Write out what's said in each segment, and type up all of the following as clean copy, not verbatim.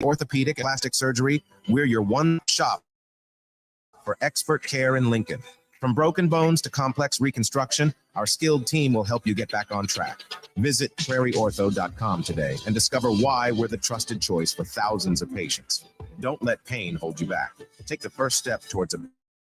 Orthopedic and Plastic Surgery, we're your one shop for expert care in Lincoln. From broken bones to complex reconstruction, our skilled team will help you get back on track. Visit prairieortho.com today and discover why we're the trusted choice for thousands of patients. Don't let pain hold you back. Take the first step towards a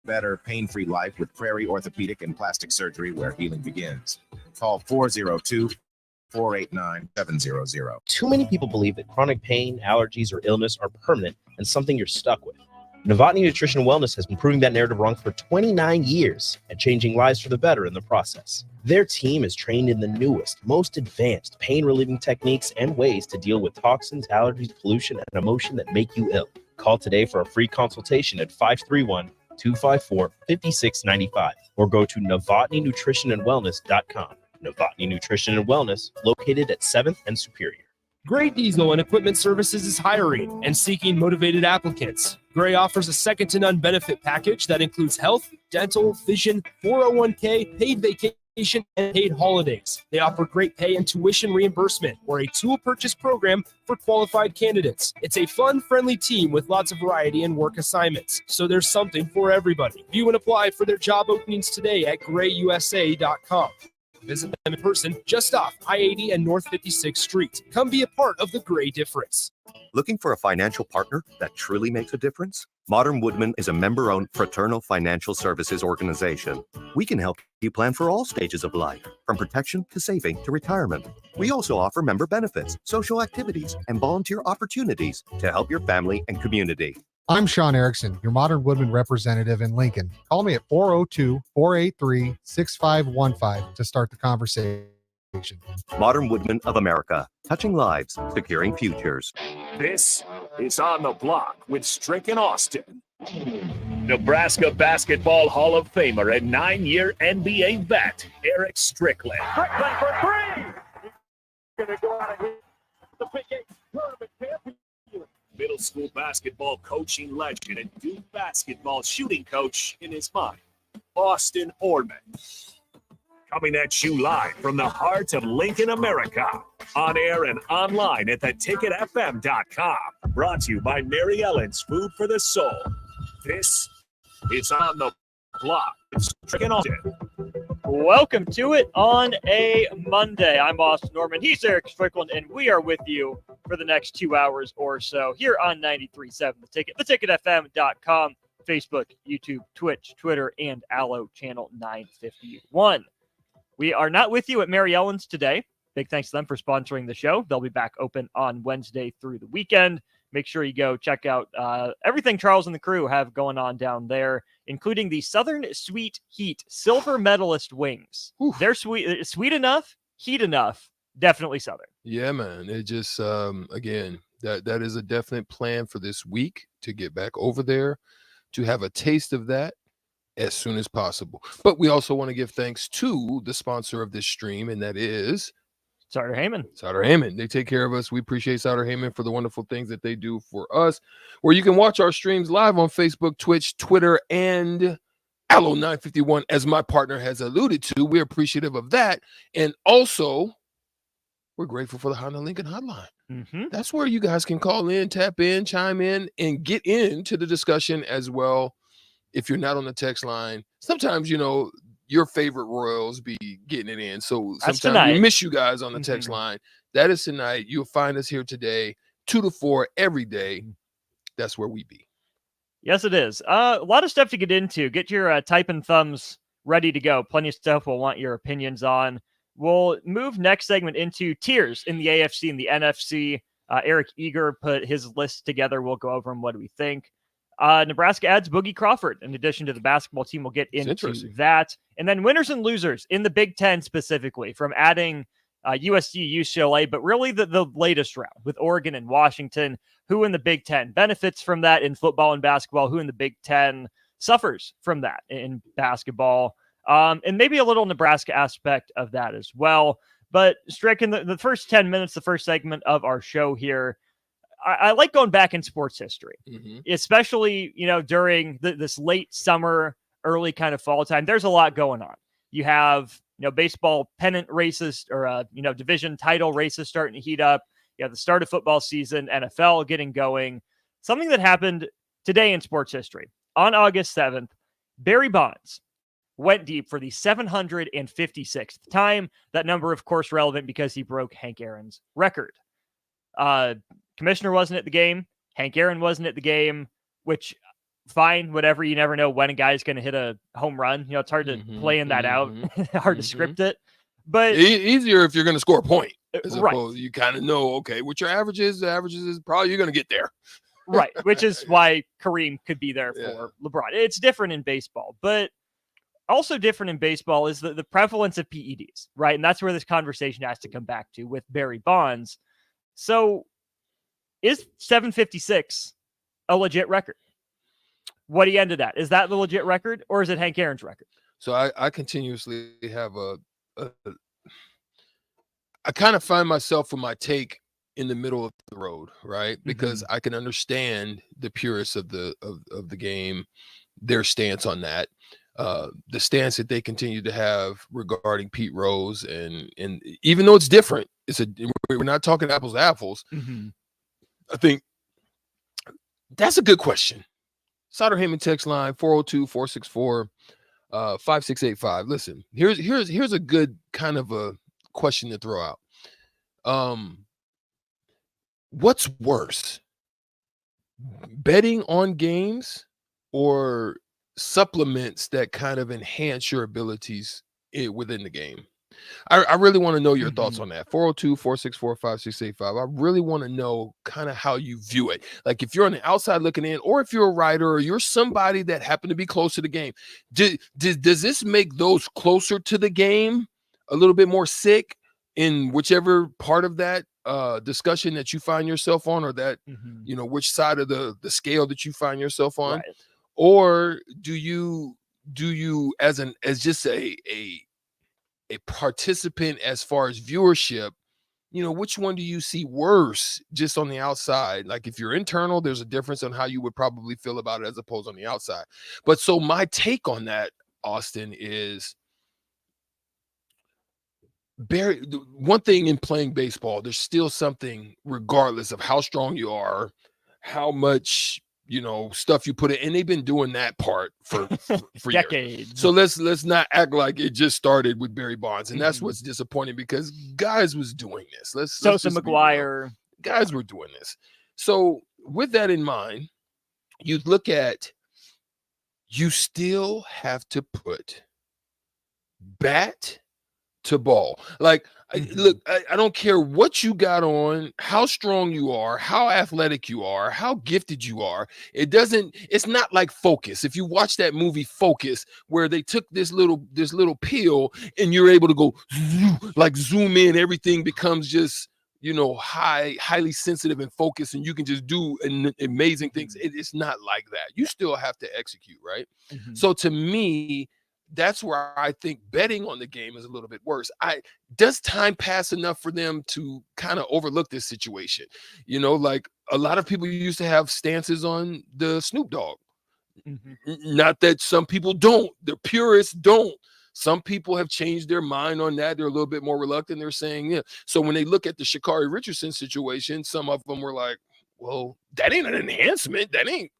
better, pain-free life with Prairie Orthopedic and Plastic Surgery, where healing begins. Call 402-489-700. Too many people believe that chronic pain, allergies, or illness are permanent and something you're stuck with. Novotny Nutrition and Wellness has been proving that narrative wrong for 29 years and changing lives for the better in the process. Their team is trained in the newest, most advanced pain-relieving techniques and ways to deal with toxins, allergies, pollution, and emotion that make you ill. Call today for a free consultation at 531-254-5695 or go to novotnynutritionandwellness.com. Novotny Nutrition and Wellness, located at 7th and Superior. Gray Diesel and Equipment Services is hiring and seeking motivated applicants. Gray offers a second-to-none benefit package that includes health, dental, vision, 401k, paid vacation, and paid holidays. They offer great pay and tuition reimbursement or a tool purchase program for qualified candidates. It's a fun, friendly team with lots of variety and work assignments, so there's something for everybody. View and apply for their job openings today at grayusa.com. Visit them in person just off I-80 and North 56th Street. Come be a part of the Gray difference. Looking for a financial partner that truly makes a difference? Modern Woodman is a member-owned fraternal financial services organization. We can help you plan for all stages of life, from protection to saving to retirement. We also offer member benefits, social activities, and volunteer opportunities to help your family and community. I'm Sean Erickson, your Modern Woodman representative in Lincoln. Call me at 402-483-6515 to start the conversation. Modern Woodman of America, touching lives, securing futures. This is On the Block with Strick and Austin. Nebraska Basketball Hall of Famer and 9-year NBA vet, Eric Strickland. Strickland for three! Gonna go out of here. The Big 8 tournament champion. Middle school basketball coaching legend and Duke basketball shooting coach in his mind, Austin Orman. Coming at you live from the heart of Lincoln, America. On air and online at theticketfm.com. Brought to you by Mary Ellen's Food for the Soul. This is On the Block. Welcome to it on a Monday. I'm Austin Norman. He's Eric Strickland, and we are with you for the next 2 hours or so here on 93.7 The Ticket, theticketfm.com, Facebook, YouTube, Twitch, Twitter, and Allo Channel 951. We are not with you at Mary Ellen's today. Big thanks to them for sponsoring the show. They'll be back open on Wednesday through the weekend. Make sure you go check out everything Charles and the crew have going on down there, including the Southern Sweet Heat silver medalist wings. Oof. They're sweet enough, heat enough, definitely Southern. Yeah, man. It just, again, that is a definite plan for this week to get back over there, to have a taste of that as soon as possible. But we also want to give thanks to the sponsor of this stream, and that is Sauter Heyman. Sauter Heyman. They take care of us. We appreciate Sauter Heyman for the wonderful things that they do for us. Where you can watch our streams live on Facebook, Twitch, Twitter, and Allo 951, as my partner has alluded to. We're appreciative of that. And also, we're grateful for the Honda Lincoln Hotline. Mm-hmm. That's where you guys can call in, tap in, chime in, and get into the discussion as well. If you're not on the text line, sometimes, your favorite Royals be getting it in. So sometimes we miss you guys on the text line. That is tonight. You'll find us here today, 2 to 4 every day. That's where we be. Yes, it is. A lot of stuff to get into. Get your type and thumbs ready to go. Plenty of stuff we'll want your opinions on. We'll move next segment into tiers in the AFC and the NFC. Eric Eager put his list together. We'll go over them. What do we think? Nebraska adds Boogie Crawford in addition to the basketball team. We'll get into that. And then winners and losers in the Big Ten specifically, from adding USC, UCLA, but really the latest round with Oregon and Washington. Who in the Big Ten benefits from that in football and basketball? Who in the Big Ten suffers from that in basketball? And maybe a little Nebraska aspect of that as well. But Strick, in the first 10 minutes, the first segment of our show here, I like going back in sports history, especially, during this late summer, early kind of fall time. There's a lot going on. You have, baseball pennant races or, division title races starting to heat up. the start of football season, NFL getting going. Something that happened today in sports history. On August 7th, Barry Bonds went deep for the 756th time. That number, of course, relevant because he broke Hank Aaron's record. Commissioner wasn't at the game. Hank Aaron wasn't at the game, which fine, whatever. You never know when a guy's going to hit a home run. It's hard to plan that out, hard to script it. But easier if you're going to score a point. As right. opposed, you kind of know, okay, what your average is. The average is probably you're going to get there. Right, which is why Kareem could be there for LeBron. It's different in baseball, but also different in baseball is the prevalence of PEDs, right? And that's where this conversation has to come back to with Barry Bonds. So is 756 a legit record? What he ended at, is that the legit record, or is it Hank Aaron's record? So I continuously have I kind of find myself with my take in the middle of the road, right? Because I can understand the purists of the game, their stance on that. The stance that they continue to have regarding Pete Rose, and even though it's different, we're not talking apples to apples. I think that's a good question. Sauter Heyman text line 402-464-5685. Listen, here's a good kind of a question to throw out. What's worse, betting on games or supplements that kind of enhance your abilities within the game? I really want to know your thoughts on that. 402-464-5685. I really want to know kind of how you view it. Like if you're on the outside looking in, or if you're a writer, or you're somebody that happened to be close to the game. Does this make those closer to the game a little bit more sick in whichever part of that discussion that you find yourself on, or that, which side of the scale that you find yourself on? Right. Or do you as just a participant as far as viewership, which one do you see worse just on the outside? Like if you're internal, there's a difference on how you would probably feel about it as opposed on the outside. But so my take on that, Austin, is one thing in playing baseball, there's still something, regardless of how strong you are, how much stuff you put in, and they've been doing that part for decades. Years. So let's not act like it just started with Barry Bonds, and that's what's disappointing, because guys was doing this. Sosa, McGuire, guys were doing this. So with that in mind, you still have to put bat to ball. Like, look, I don't care what you got on, how strong you are, how athletic you are, how gifted you are. It's not like Focus. If you watch that movie Focus, where they took this little pill and you're able to go zoom in, everything becomes just, highly sensitive and focused, and you can just do amazing things. It's not like that. You still have to execute, right? So to me, that's where I think betting on the game is a little bit worse. Does time pass enough for them to kind of overlook this situation? Like a lot of people used to have stances on the Snoop Dogg. Not that some people don't. The purists don't. Some people have changed their mind on that. They're a little bit more reluctant. They're saying, yeah. So when they look at the Sha'Carri Richardson situation, some of them were like, well, that ain't an enhancement. That ain't.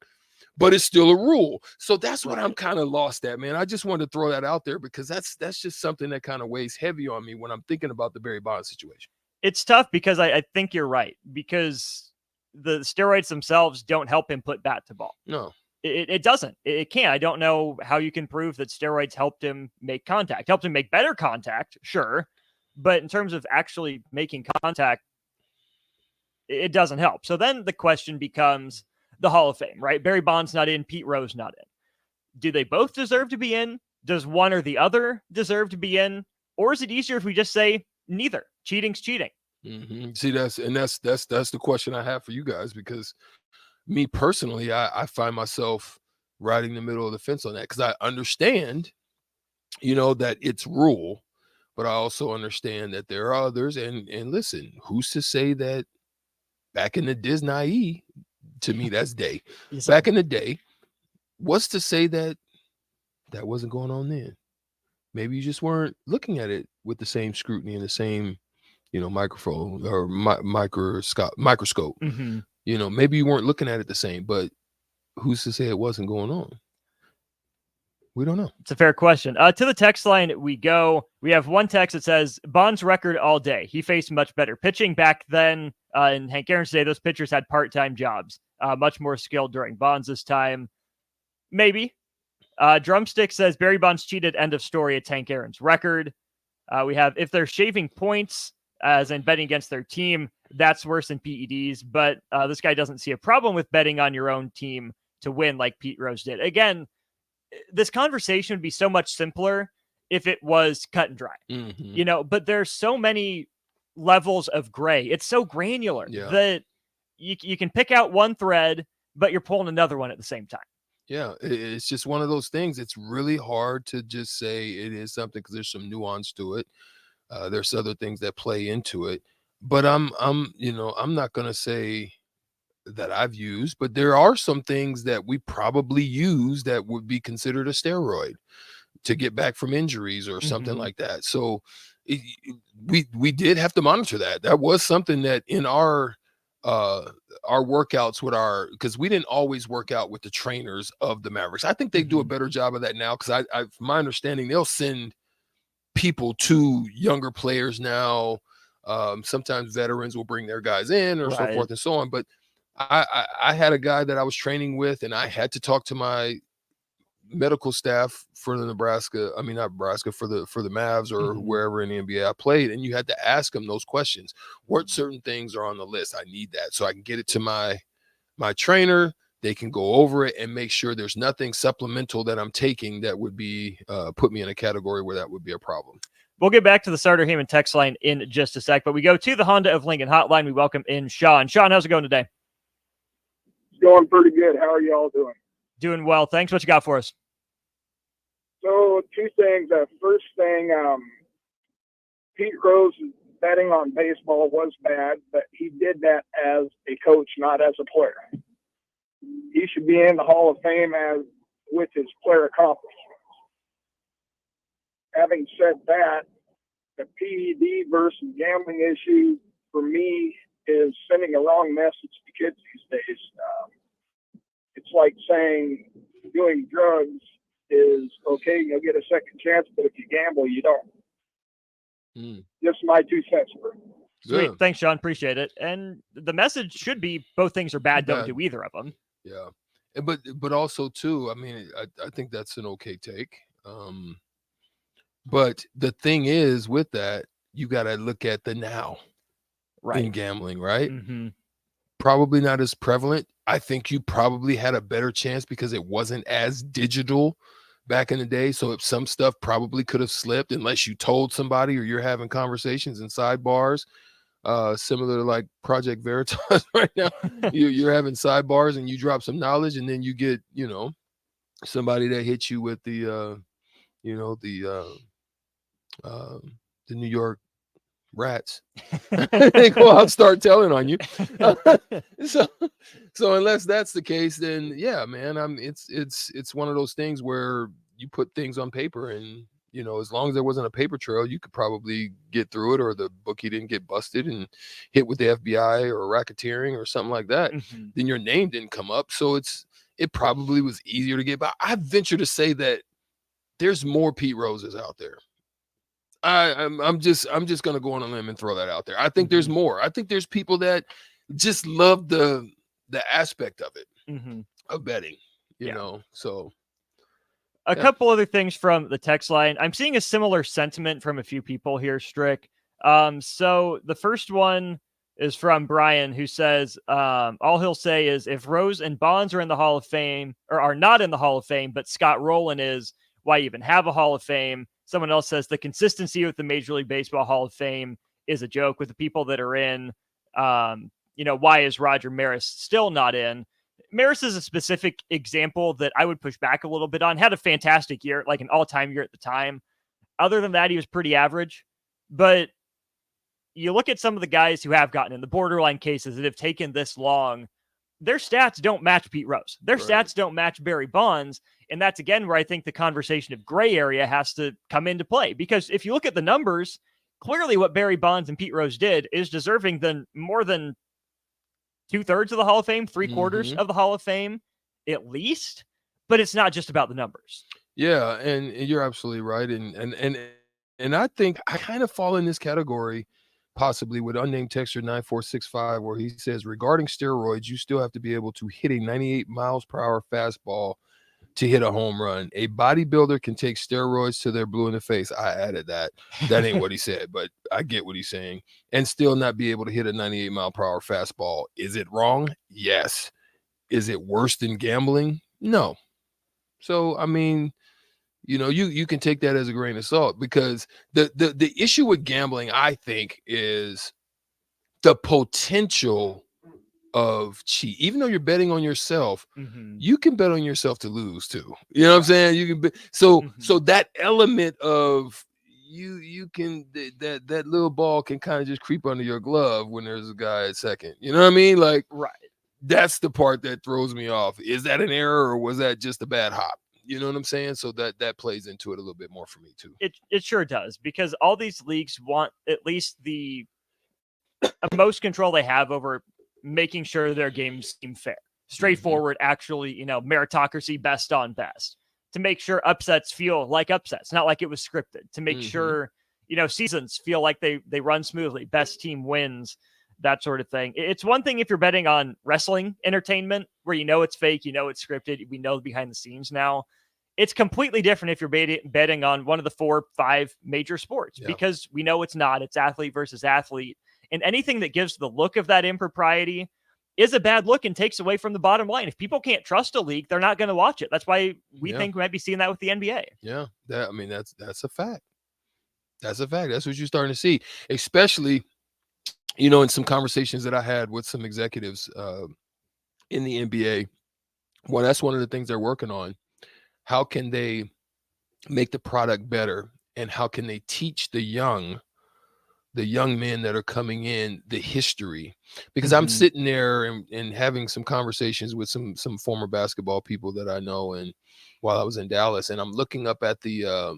But it's still a rule. So that's what I'm kind of lost at, man. I just wanted to throw that out there, because that's just something that kind of weighs heavy on me when I'm thinking about the Barry Bonds situation. It's tough because I think you're right, because the steroids themselves don't help him put bat to ball. No, it doesn't. It can't. I don't know how you can prove that steroids helped him make contact, helped him make better contact. Sure. But in terms of actually making contact, it doesn't help. So then the question becomes, the Hall of Fame, right? Barry Bonds not in, Pete Rose not in. Do they both deserve to be in? Does one or the other deserve to be in? Or is it easier if we just say neither? Cheating's cheating. See, that's the question I have for you guys, because me personally, I find myself right in the middle of the fence on that, because I understand, that it's rule, but I also understand that there are others. And listen, who's to say that back in the Disney, to me, that's day. Back in the day, what's to say that wasn't going on then? Maybe you just weren't looking at it with the same scrutiny and the same, microphone or microscope. Mhm. Maybe you weren't looking at it the same, but who's to say it wasn't going on? We don't know. It's a fair question. To the text line we go. We have one text that says, Bond's record all day. He faced much better pitching back then. In Hank Aaron's day, those pitchers had part-time jobs. Much more skilled during Bonds' time. Maybe. Drumstick says, Barry Bonds cheated. End of story. It's Hank Aaron's record. We have, if they're shaving points, as in betting against their team, that's worse than PEDs. But this guy doesn't see a problem with betting on your own team to win like Pete Rose did. Again, this conversation would be so much simpler if it was cut and dry, but there's so many levels of gray. It's so granular that you can pick out one thread, but you're pulling another one at the same time. Yeah, it's just one of those things. It's really hard to just say it is something because there's some nuance to it. There's other things that play into it, but I'm not going to say that I've used, but there are some things that we probably use that would be considered a steroid to get back from injuries or something like that. So we did have to monitor that. That was something that in our workouts with because we didn't always work out with the trainers of the Mavericks. I think they do a better job of that now because I from my understanding, they'll send people to younger players now. Sometimes veterans will bring their guys in or so forth and so on. But I had a guy that I was training with, and I had to talk to my medical staff for the for the Mavs or wherever in the NBA I played, and you had to ask them those questions. What certain things are on the list? I need that so I can get it to my trainer. They can go over it and make sure there's nothing supplemental that I'm taking that would be put me in a category where that would be a problem. We'll get back to the Starter Heyman text line in just a sec, but we go to the Honda of Lincoln hotline. We welcome in Sean. Sean, how's it going today? It's going pretty good. How are y'all doing? Doing well. Thanks. What you got for us? So, two things. First thing, Pete Rose betting on baseball was bad, but he did that as a coach, not as a player. He should be in the Hall of Fame with his player accomplishments. Having said that, the PED versus gambling issue for me is sending a wrong message to kids these days. It's like saying doing drugs is okay, you'll get a second chance, but if you gamble, you don't. Just my 2 cents. Sweet. Yeah. Thanks, Sean. Appreciate it. And the message should be both things are bad. Don't do either of them. Yeah. But also too, I mean, I think that's an okay take. But the thing is with that, you got to look at the now in gambling, right? Probably not as prevalent. I think you probably had a better chance because it wasn't as digital back in the day. So if some stuff probably could have slipped unless you told somebody or you're having conversations in sidebars, similar to like Project Veritas right now. You're having sidebars and you drop some knowledge and then you get, somebody that hits you with the New York rats. They go out and start telling on you. So unless that's the case, then yeah, man, it's one of those things where you put things on paper and as long as there wasn't a paper trail, you could probably get through it, or the bookie didn't get busted and hit with the FBI or racketeering or something like that. Then your name didn't come up. So it probably was easier to get by. I venture to say that there's more Pete Roses out there. I'm just gonna go on a limb and throw that out there. I think there's more. I think there's people that just love the aspect of it, of betting, you know. So a couple other things from the text line. I'm seeing a similar sentiment from a few people here, Strick. So the first one is from Brian, who says, all he'll say is if Rose and Bonds are in the Hall of Fame or are not in the Hall of Fame, but Scott Rowland is, why even have a Hall of Fame? Someone else says the consistency with the Major League Baseball Hall of Fame is a joke with the people that are in. Why is Roger Maris still not in? Maris is a specific example that I would push back a little bit on. Had a fantastic year, like an all-time year at the time. Other than that, he was pretty average. But you look at some of the guys who have gotten in the borderline cases that have taken this long, their stats don't match Pete Rose. Their stats don't match Barry Bonds. And that's, again, where I think the conversation of gray area has to come into play. Because if you look at the numbers, clearly what Barry Bonds and Pete Rose did is deserving than more than 2/3 of the Hall of Fame, 3/4 of the Hall of Fame, at least. But it's not just about the numbers. Yeah, and you're absolutely right. And I think I kind of fall in this category possibly with unnamed texter 9465, where he says, regarding steroids, you still have to be able to hit a 98 miles per hour fastball to hit a home run. A bodybuilder can take steroids till they're blue in the face. I added that. That ain't what he said, but I get what he's saying. And still not be able to hit a 98 mile per hour fastball. Is it wrong? Yes. Is it worse than gambling? No. So, I mean, you know, you can take that as a grain of salt, because the issue with gambling, I think, is the potential of cheat. Even though you're betting on yourself, you can bet on yourself to lose too. You know what I'm saying? You can so that element of you can that little ball can kind of just creep under your glove when there's a guy at second. You know what I mean? Like, right. That's the part that throws me off. Is that an error, or was that just a bad hop? You know what I'm saying? So that plays into it a little bit more for me too. It sure does, because all these leagues want at least the most control they have over making sure their games seem fair, straightforward, actually, you know, meritocracy, best on best, to make sure upsets feel like upsets, not like it was scripted, to make sure, you know, seasons feel like they run smoothly, best team wins, that sort of thing. It's one thing if you're betting on wrestling entertainment where you know it's fake, you know it's scripted, we know behind the scenes now. It's completely different if you're betting on one of the 4 or 5 major sports, because we know it's not. It's athlete versus athlete. And anything that gives the look of that impropriety is a bad look and takes away from the bottom line. If people can't trust a league, they're not going to watch it. That's why we think we might be seeing that with the NBA. Yeah, that's a fact. That's a fact. That's what you're starting to see, especially, you know, in some conversations that I had with some executives in the NBA. Well, that's one of the things they're working on. How can they make the product better, and how can they teach the young men that are coming in the history? Because I'm sitting there and having some conversations with some former basketball people that I know, and while I was in Dallas, and I'm looking up at the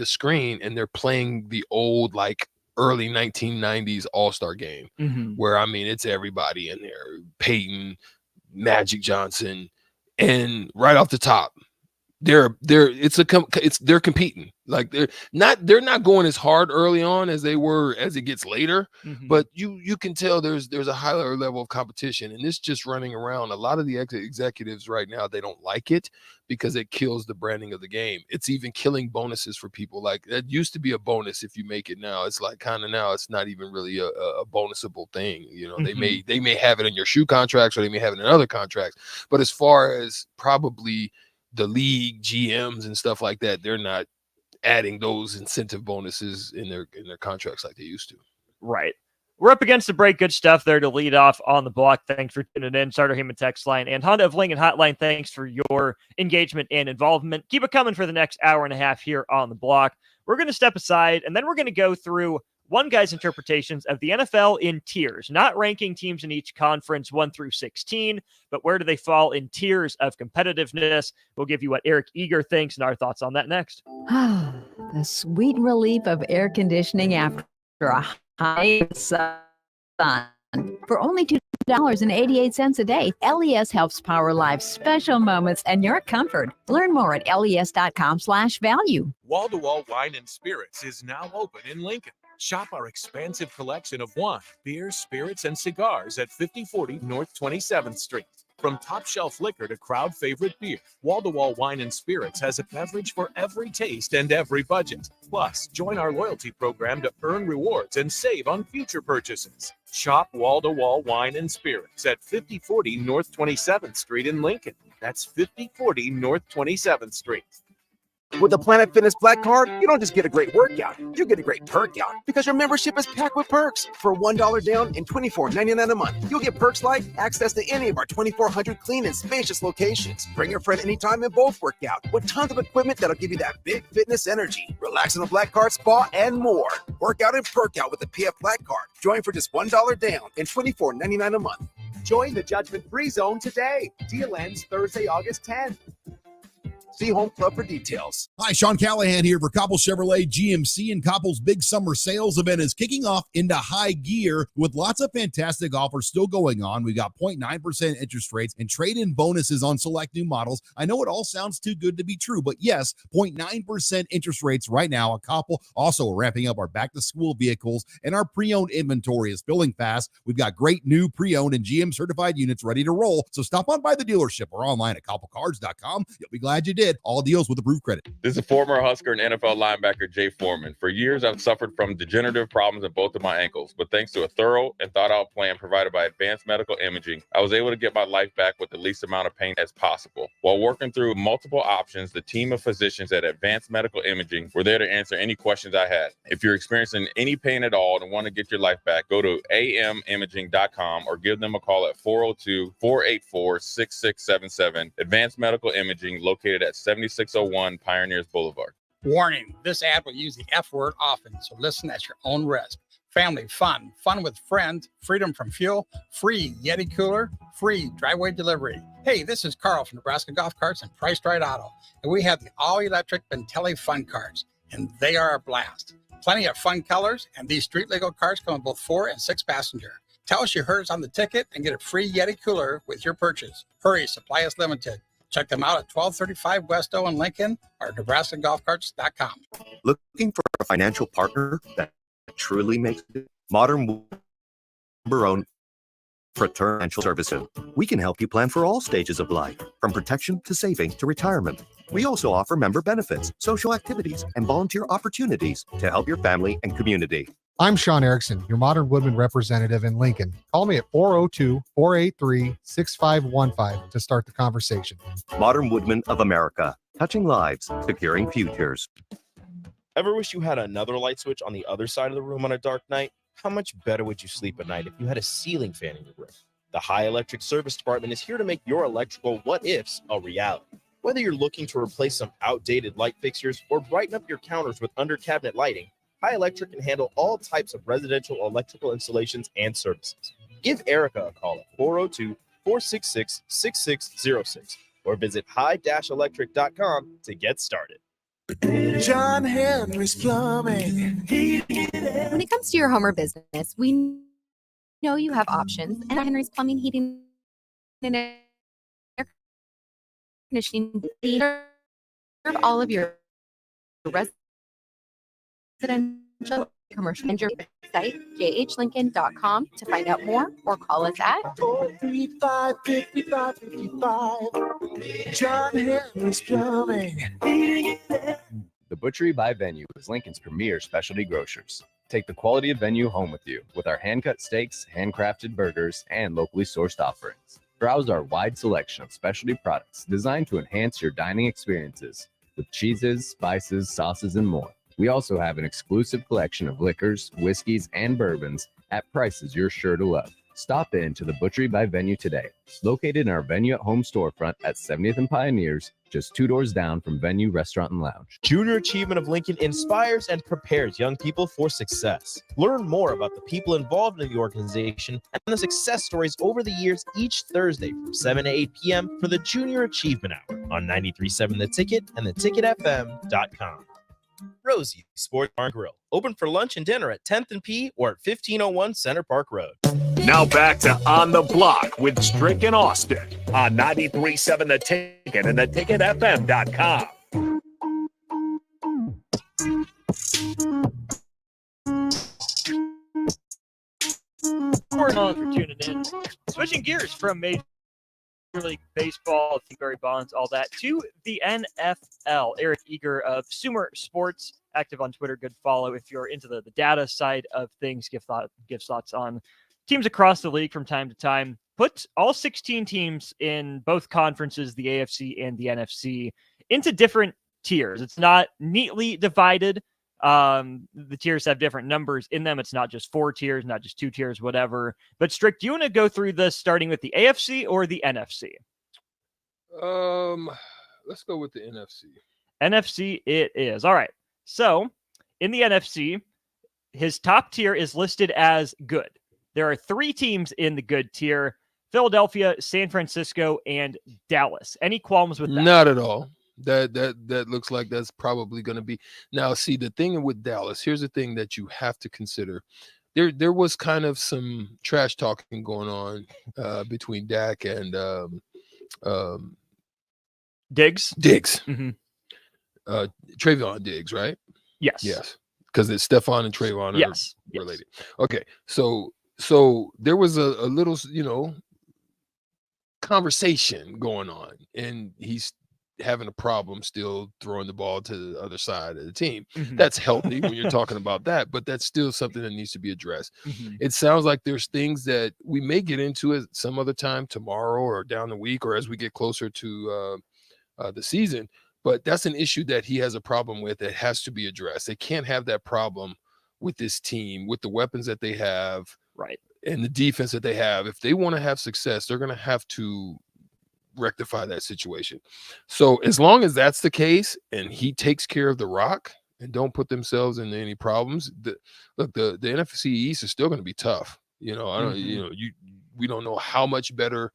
screen, and they're playing the old, like, early 1990s All-Star game, where, I mean, it's everybody in there, Peyton, Magic Johnson, and right off the top, they're competing. Like, they're not going as hard early on as they were as it gets later, but you can tell there's a higher level of competition, and it's just running around. A lot of the executives right now, they don't like it because it kills the branding of the game. It's even killing bonuses for people. Like, that used to be a bonus if you make it. Now it's like, kind of, now it's not even really a bonusable thing. You know, they may have it in your shoe contracts, or they may have it in other contracts, but as far as probably the league GMs and stuff like that, they're not adding those incentive bonuses in their contracts like they used to. Right. We're up against the break. Good stuff there to lead off on the block. Thanks for tuning in. Starter Heyman text line and Honda of Lincoln hotline. Thanks for your engagement and involvement. Keep it coming for the next hour and a half here on the block. We're going to step aside, and then we're going to go through one guy's interpretations of the NFL in tiers, not ranking teams in each conference 1 through 16, but where do they fall in tiers of competitiveness? We'll give you what Eric Eager thinks and our thoughts on that next. The sweet relief of air conditioning after a high sun. For only $2.88 a day, LES helps power life's special moments and your comfort. Learn more at les.com/value. Wall-to-Wall Wine and Spirits is now open in Lincoln. Shop our expansive collection of wine, beer, spirits, and cigars at 5040 North 27th Street. From top-shelf liquor to crowd-favorite beer, Wall-to-Wall Wine and Spirits has a beverage for every taste and every budget. Plus, join our loyalty program to earn rewards and save on future purchases. Shop Wall-to-Wall Wine and Spirits at 5040 North 27th Street in Lincoln. That's 5040 North 27th Street. With the Planet Fitness Black Card, you don't just get a great workout, you get a great perk out, because your membership is packed with perks. For $1 down and $24.99 a month, you'll get perks like access to any of our 2,400 clean and spacious locations. Bring your friend anytime and both work out, with tons of equipment that'll give you that big fitness energy. Relax in the Black Card spa and more. Work out and perk out with the PF Black Card. Join for just $1 down and $24.99 a month. Join the judgment-free zone today. Deal ends Thursday, August 10th. See Home Club for details. Hi, Sean Callahan here for Coppell Chevrolet GMC, and Coppell's big summer sales event is kicking off into high gear with lots of fantastic offers still going on. We've got 0.9% interest rates and trade-in bonuses on select new models. I know it all sounds too good to be true, but yes, 0.9% interest rates right now at Coppell. Also, we're ramping up our back-to-school vehicles, and our pre-owned inventory is filling fast. We've got great new pre-owned and GM certified units ready to roll, so stop on by the dealership or online at coppellcars.com. You'll be glad you did. All deals with approved credit. This is former Husker and NFL linebacker Jay Foreman. For years, I've suffered from degenerative problems in both of my ankles, but thanks to a thorough and thought-out plan provided by Advanced Medical Imaging, I was able to get my life back with the least amount of pain as possible. While working through multiple options, the team of physicians at Advanced Medical Imaging were there to answer any questions I had. If you're experiencing any pain at all and want to get your life back, go to amimaging.com or give them a call at 402-484-6677. Advanced Medical Imaging, located at 7601 Pioneers Boulevard. Warning, this ad will use the F word often, so listen at your own risk. Family fun, fun with friends, freedom from fuel, free Yeti cooler, free driveway delivery. Hey, this is Carl from Nebraska Golf Carts and Priced Right Auto, and we have the all-electric Bentelli Fun Carts, and they are a blast. Plenty of fun colors, and these street legal carts come in both 4 and 6 passenger. Tell us you heard us on the ticket and get a free Yeti cooler with your purchase. Hurry, supply is limited. Check them out at 1235 West O in Lincoln or NebraskaGolfCarts.com. Looking for a financial partner that truly makes it? Modern member-owned Fraternal Services. We can help you plan for all stages of life, from protection to saving to retirement. We also offer member benefits, social activities, and volunteer opportunities to help your family and community. I'm Sean Erickson, your Modern Woodman representative in Lincoln. Call me at 402-483-6515 to start the conversation. Modern Woodman of America, touching lives, securing futures. Ever wish you had another light switch on the other side of the room on a dark night? How much better would you sleep at night if you had a ceiling fan in your room? The High Electric Service Department is here to make your electrical what-ifs a reality. Whether you're looking to replace some outdated light fixtures or brighten up your counters with under-cabinet lighting, High Electric can handle all types of residential electrical installations and services. Give Erica a call at 402-466-6606 or visit high-electric.com to get started. John Henry's Plumbing. When it comes to your home or business, we know you have options, and Henry's Plumbing, Heating, and Air Conditioning serve all of your residential, commercial, and your site, jhlincoln.com, to find out more, or call us at 435-5555. John Henry's Plumbing. The Butchery by Venue is Lincoln's premier specialty grocers. Take the quality of Venue home with you with our hand-cut steaks, handcrafted burgers, and locally sourced offerings. Browse our wide selection of specialty products designed to enhance your dining experiences with cheeses, spices, sauces, and more. We also have an exclusive collection of liquors, whiskeys, and bourbons at prices you're sure to love. Stop in to the Butchery by Venue today, located in our Venue at Home storefront at 70th and Pioneers, just 2 doors down from Venue Restaurant and Lounge. Junior Achievement of Lincoln inspires and prepares young people for success. Learn more about the people involved in the organization and the success stories over the years each Thursday from 7 to 8 p.m. for the Junior Achievement Hour on 93.7 The Ticket and theticketfm.com. Rosie Sports Bar and Grill, open for lunch and dinner at 10th and P or at 1501 Center Park Road. Now back to On the Block with Strick and Austin on 93.7 The Ticket and theticketfm.com. For tuning in. Switching gears from Major League Baseball, Barry Bonds, all that, to the NFL. Eric Eager of Sumer Sports, active on Twitter. Good follow if you're into the data side of things. Gives thoughts on teams across the league from time to time. Put all 16 teams in both conferences, the AFC and the NFC, into different tiers. It's not neatly divided. The tiers have different numbers in them. It's not just 4 tiers, not just 2 tiers, whatever. But Strick, do you want to go through this starting with the AFC or the NFC? Let's go with the NFC. NFC it is. All right. So in the NFC, his top tier is listed as good. There are 3 teams in the good tier: Philadelphia, San Francisco, and Dallas. Any qualms with that? Not at all. That looks like that's probably going to be. Now, see, the thing with Dallas, here's the thing that you have to consider. There was kind of some trash talking going on between Dak and Diggs. Mm-hmm. Trayvon Diggs, right? Yes. Because it's Stephon and Trayvon are related. Okay, so there was a little, conversation going on, and he's having a problem still throwing the ball to the other side of the team. Mhm. That's healthy when you're talking about that, but that's still something that needs to be addressed. Mhm. It sounds like there's things that we may get into it some other time tomorrow or down the week or as we get closer to the season, but that's an issue that he has a problem with that has to be addressed. They can't have that problem with this team, with the weapons that they have, right, and the defense that they have. If they want to have success, they're going to have to rectify that situation. So as long as that's the case and he takes care of the rock and don't put themselves into any problems, the NFC East is still going to be tough. We don't know how much better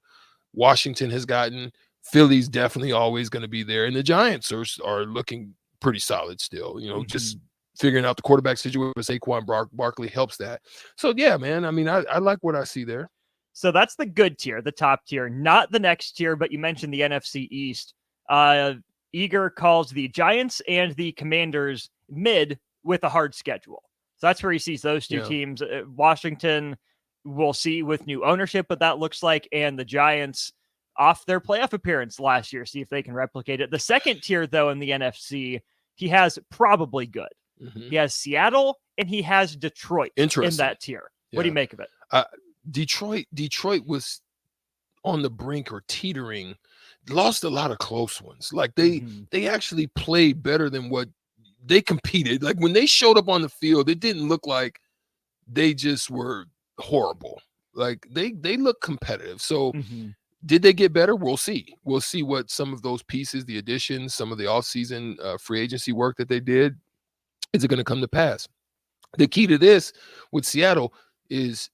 Washington has gotten. Philly's definitely always going to be there, and the Giants are looking pretty solid still. Just figuring out the quarterback situation with Saquon Barkley helps that. So yeah, man. I mean, I like what I see there. So that's the good tier, the top tier, not the next tier, but you mentioned the NFC East. Eager calls the Giants and the Commanders mid with a hard schedule. So that's where he sees those two teams. Washington, we'll see with new ownership what that looks like, and the Giants off their playoff appearance last year, see if they can replicate it. The second tier, though, in the NFC, he has probably good. Mm-hmm. He has Seattle and he has Detroit in that tier. What do you make of it? Detroit was on the brink or teetering, lost a lot of close ones. Like they actually played better than what they competed. Like when they showed up on the field, it didn't look like they just were horrible. Like they look competitive. So did they get better? We'll see. We'll see what some of those pieces, the additions, some of the offseason free agency work that they did, is it going to come to pass? The key to this with Seattle is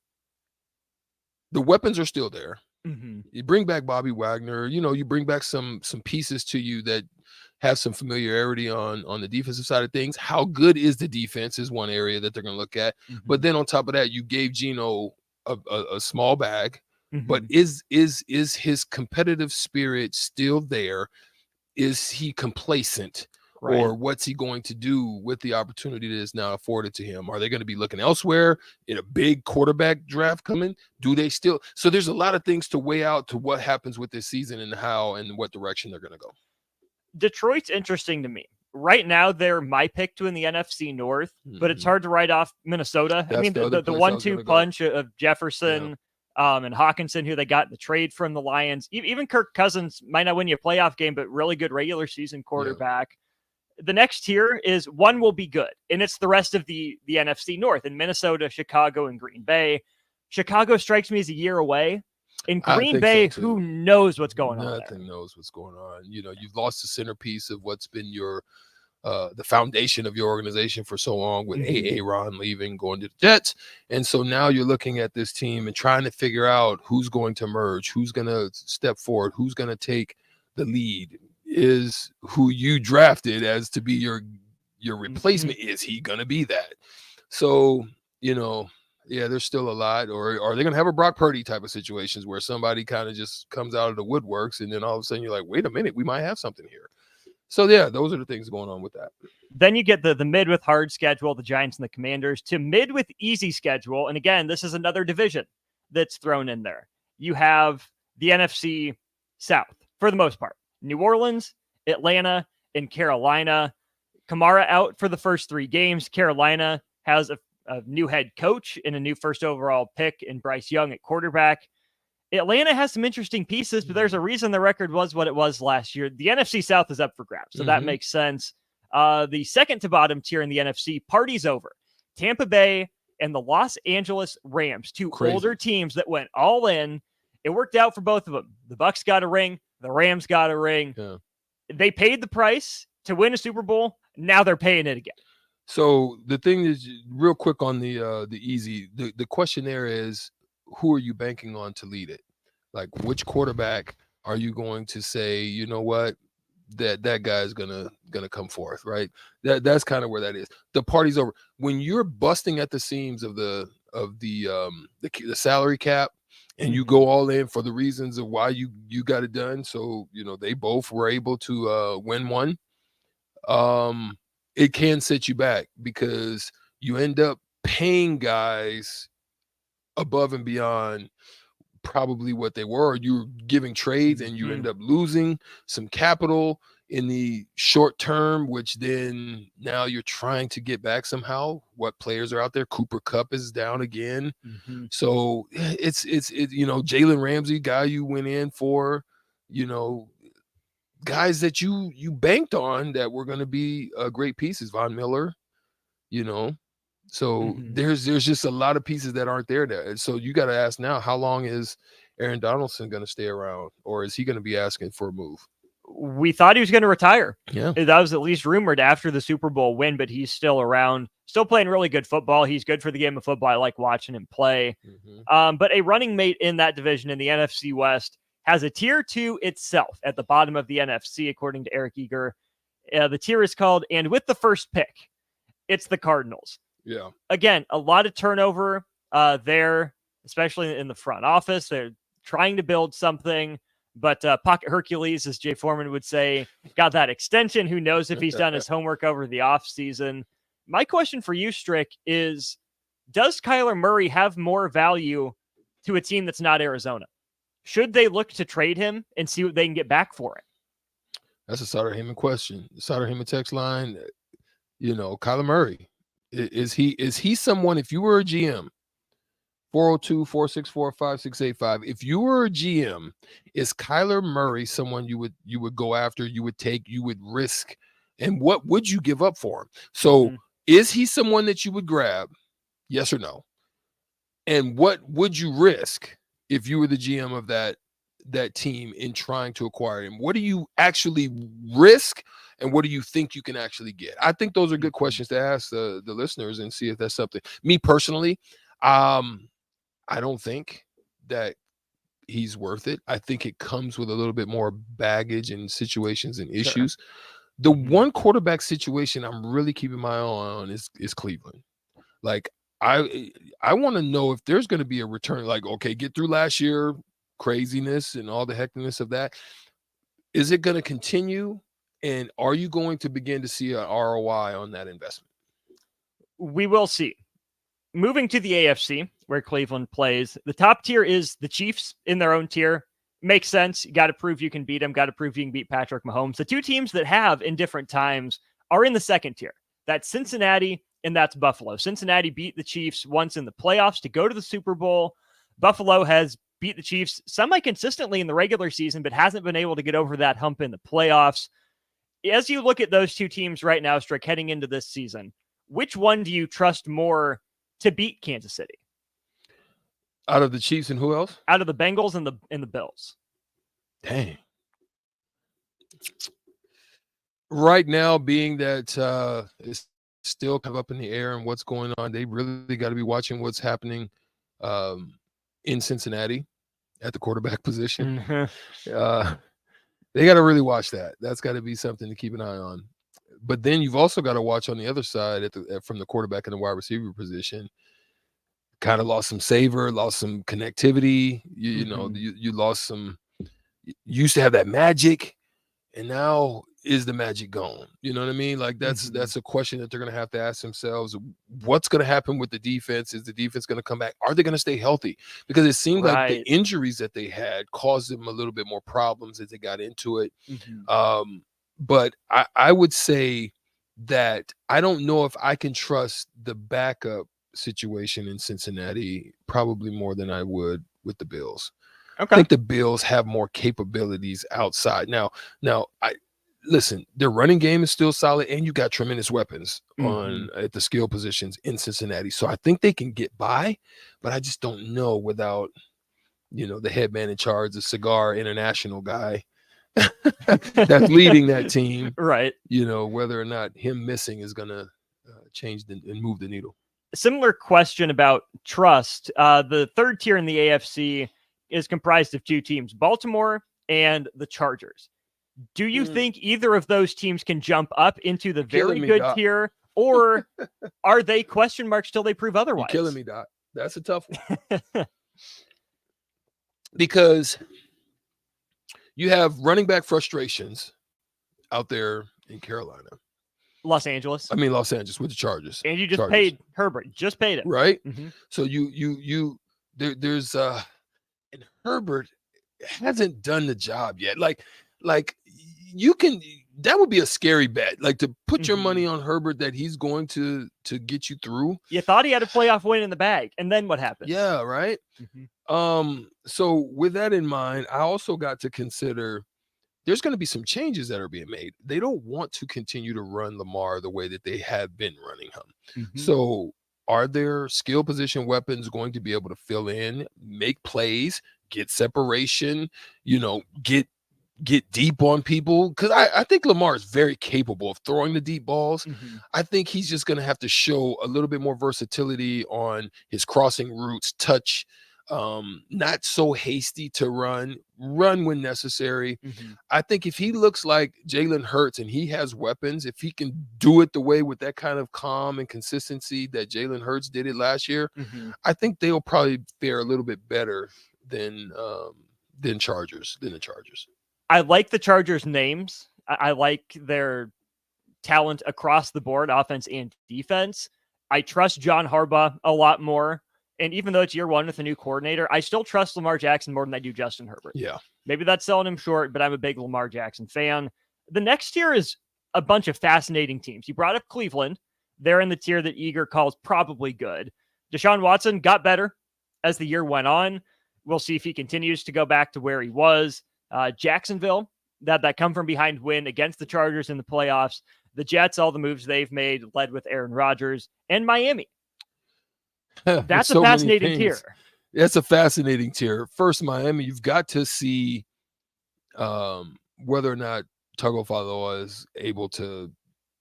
the weapons are still there. You bring back Bobby Wagner, you bring back some pieces to you that have some familiarity on the defensive side of things. How good is the defense is one area that they're going to look at. But then on top of that, you gave Geno a small bag. But is his competitive spirit still there? Is he complacent? Right. Or what's he going to do with the opportunity that is now afforded to him? Are they going to be looking elsewhere in a big quarterback draft coming? Do they still? So there's a lot of things to weigh out to what happens with this season and how and what direction they're going to go. Detroit's interesting to me. Right now, they're my pick to win the NFC North, but it's hard to write off Minnesota. That's I mean, the 1-2 punch of Jefferson and Hawkinson, who they got in the trade from the Lions. Even Kirk Cousins might not win you a playoff game, but really good regular season quarterback. The next tier is one will be good, and it's the rest of the NFC North in Minnesota, Chicago, and Green Bay. Chicago strikes me as a year away. In Green Bay, who knows what's going on? Nothing knows what's going on. You've lost the centerpiece of what's been your the foundation of your organization for so long with Aaron leaving, going to the Jets. And so now you're looking at this team and trying to figure out who's going to emerge, who's going to step forward, who's going to take the lead. Is who you drafted as to be your replacement. Is he going to be that? So, there's still a lot. Or are they going to have a Brock Purdy type of situations where somebody kind of just comes out of the woodworks and then all of a sudden you're like, wait a minute, we might have something here. So, yeah, those are the things going on with that. Then you get the mid with hard schedule, the Giants and the Commanders, to mid with easy schedule. And again, this is another division that's thrown in there. You have the NFC South for the most part. New Orleans, Atlanta, and Carolina. Kamara out for the first 3 games. Carolina has a new head coach and a new first overall pick in Bryce Young at quarterback. Atlanta has some interesting pieces, but there's a reason the record was what it was last year. The NFC South is up for grabs, so that makes sense. The second to bottom tier in the NFC, party's over. Tampa Bay and the Los Angeles Rams, two older teams that went all in. It worked out for both of them. The Bucs got a ring. The Rams got a ring. Yeah. They paid the price to win a Super Bowl. Now they're paying it again. So the thing is, real quick on the easy, the question there is, who are you banking on to lead it? Like, which quarterback are you going to say, you know what, that guy is gonna come forth, right? That's kind of where that is. The party's over when you're busting at the seams of the salary cap, and you go all in for the reasons of why you got it done. So they both were able to win one. It can set you back because you end up paying guys above and beyond probably what they were. You're giving trades and you end up losing some capital in the short term, which then now you're trying to get back somehow. What players are out there? Cooper Kupp is down again. So it's Jalen Ramsey, guy you went in for, guys that you banked on that were going to be great pieces. Von Miller, so there's just a lot of pieces that aren't there. And so you got to ask now, how long is Aaron Donaldson going to stay around, or is he going to be asking for a move? We thought he was going to retire. Yeah. That was at least rumored after the Super Bowl win, but he's still around, still playing really good football. He's good for the game of football. I like watching him play. But a running mate in that division in the NFC West has a tier 2 itself at the bottom of the NFC, according to Eric Eager. The tier is called, and with the first pick, it's the Cardinals. Yeah. Again, a lot of turnover there, especially in the front office. They're trying to build something, but Pocket Hercules, as Jay Foreman would say, got that extension. Who knows if he's done his homework over the offseason. My question for you, Strick, is does Kyler Murray have more value to a team that's not Arizona? Should they look to trade him and see what they can get back for it? That's a Sutter Heyman question. Sutter Heyman text line, Kyler Murray. Is he someone, if you were a GM, 402-464-5685, if you were a GM, is Kyler Murray someone you would go after, you would take, you would risk, and what would you give up for him? So is he someone that you would grab? Yes or no? And what would you risk if you were the GM of that team in trying to acquire him? What do you actually risk, and what do you think you can actually get? I think those are good questions to ask the listeners and see if that's something. Me personally, I don't think that he's worth it. I think it comes with a little bit more baggage and situations and issues. Sure. The one quarterback situation I'm really keeping my eye on is Cleveland. Like, I want to know if there's going to be a return. Like, okay, get through last year, craziness and all the hecticness of that. Is it going to continue? And are you going to begin to see an ROI on that investment? We will see. Moving to the AFC, where Cleveland plays, the top tier is the Chiefs in their own tier. Makes sense. You got to prove you can beat them. Got to prove you can beat Patrick Mahomes. The two teams that have in different times are in the second tier. That's Cincinnati and that's Buffalo. Cincinnati beat the Chiefs once in the playoffs to go to the Super Bowl. Buffalo has beat the Chiefs semi-consistently in the regular season, but hasn't been able to get over that hump in the playoffs. As you look at those two teams right now, Strick, heading into this season, which one do you trust more to beat Kansas City? Out of the Chiefs and who else? Out of the Bengals and the Bills. Dang. Right now, being that it's still kind of up in the air and what's going on, they really got to be watching what's happening in Cincinnati at the quarterback position. They got to really watch that. That's got to be something to keep an eye on. But then you've also got to watch on the other side from the quarterback and the wide receiver position. Kind of lost some savor, lost some connectivity. You lost some. You used to have that magic, and now is the magic gone? You know what I mean? Like that's a question that they're going to have to ask themselves. What's going to happen with the defense? Is the defense going to come back? Are they going to stay healthy? Because it seemed like the injuries that they had caused them a little bit more problems as they got into it. But I would say that I don't know if I can trust the backup situation in Cincinnati probably more than I would with the Bills. Okay. I think the Bills have more capabilities outside. Now listen, their running game is still solid, and you got tremendous weapons at the skill positions in Cincinnati. So I think they can get by, but I just don't know without, the head man in charge, the Cigar International guy that's leading that team, right? Whether or not him missing is going to change and move the needle. Similar question about trust. The third tier in the AFC is comprised of two teams, Baltimore and the Chargers. Do you think either of those teams can jump up into the very killing me, good Doc. tier, or are they question marks till they prove You're otherwise? killing me, Doc. That's a tough one. Because you have running back frustrations out there in Carolina. Los Angeles. I mean, Los Angeles with the Chargers. And you just Chargers. paid Herbert. Just paid him. Right? Mhm. So there's and Herbert hasn't done the job yet. Like you can, that would be a scary bet. Like to put your money on Herbert that he's going to get you through. You thought he had a playoff win in the bag, and then what happened? Yeah, right. So with that in mind, I also got to consider there's going to be some changes that are being made. They don't want to continue to run Lamar the way that they have been running him. So are there skill position weapons going to be able to fill in, make plays, get separation, get deep on people? Because I think Lamar is very capable of throwing the deep balls. I think he's just going to have to show a little bit more versatility on his crossing routes, touch, not so hasty to run when necessary. I think if he looks like Jalen Hurts and he has weapons, if he can do it the way with that kind of calm and consistency that Jalen Hurts did it last year, I think they'll probably fare a little bit better than the Chargers. I like the Chargers' names. I like their talent across the board, offense and defense. I trust John Harbaugh a lot more. And even though it's year one with a new coordinator, I still trust Lamar Jackson more than I do Justin Herbert. Yeah. Maybe that's selling him short, but I'm a big Lamar Jackson fan. The next tier is a bunch of fascinating teams. You brought up Cleveland. They're in the tier that Eager calls probably good. Deshaun Watson got better as the year went on. We'll see if he continues to go back to where he was. Jacksonville, that come from behind win against the Chargers in the playoffs. The Jets, all the moves they've made, led with Aaron Rodgers. And Miami. That's a fascinating tier. That's a fascinating tier. First, Miami, you've got to see whether or not Tagovailoa is able to